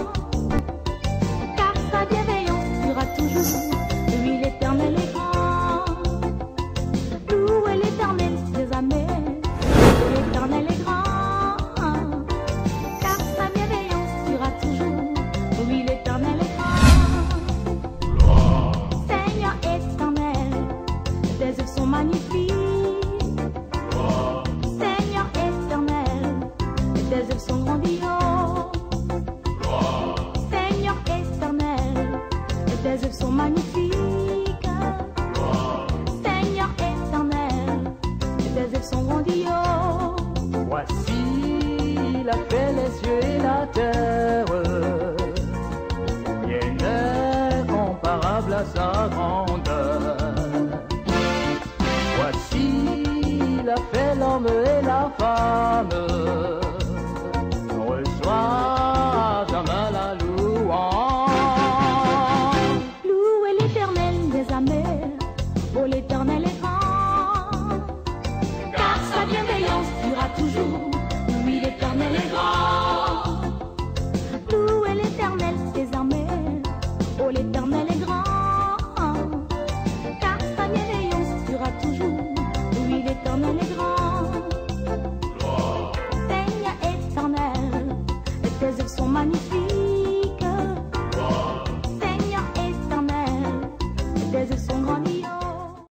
car sa bienveillance durera toujours, lui l'Éternel est grand. Louez l'Éternel des amers, pour l'Éternel est grand, car sa bienveillance durera toujours, lui l'Éternel est grand. Seigneur éternel, tes œuvres sont magnifiques. Seigneur éternel, tes œuvres sont grandioses. Seigneur éternel, tes œuvres sont magnifiques. Seigneur éternel, tes œuvres sont grandioses. Voici la fait les cieux et la terre, rien n'est comparable à sa grandeur. Voici la fait l'homme et la femme, reçoit jamais la louange. Louez l'Éternel des amers, pour l'Éternel est grand, car sa bienveillance durera toujours, lui l'Éternel est grand. Louez l'Éternel des amers, pour l'Éternel est grand, car sa bienveillance durera toujours, lui l'Éternel est grand.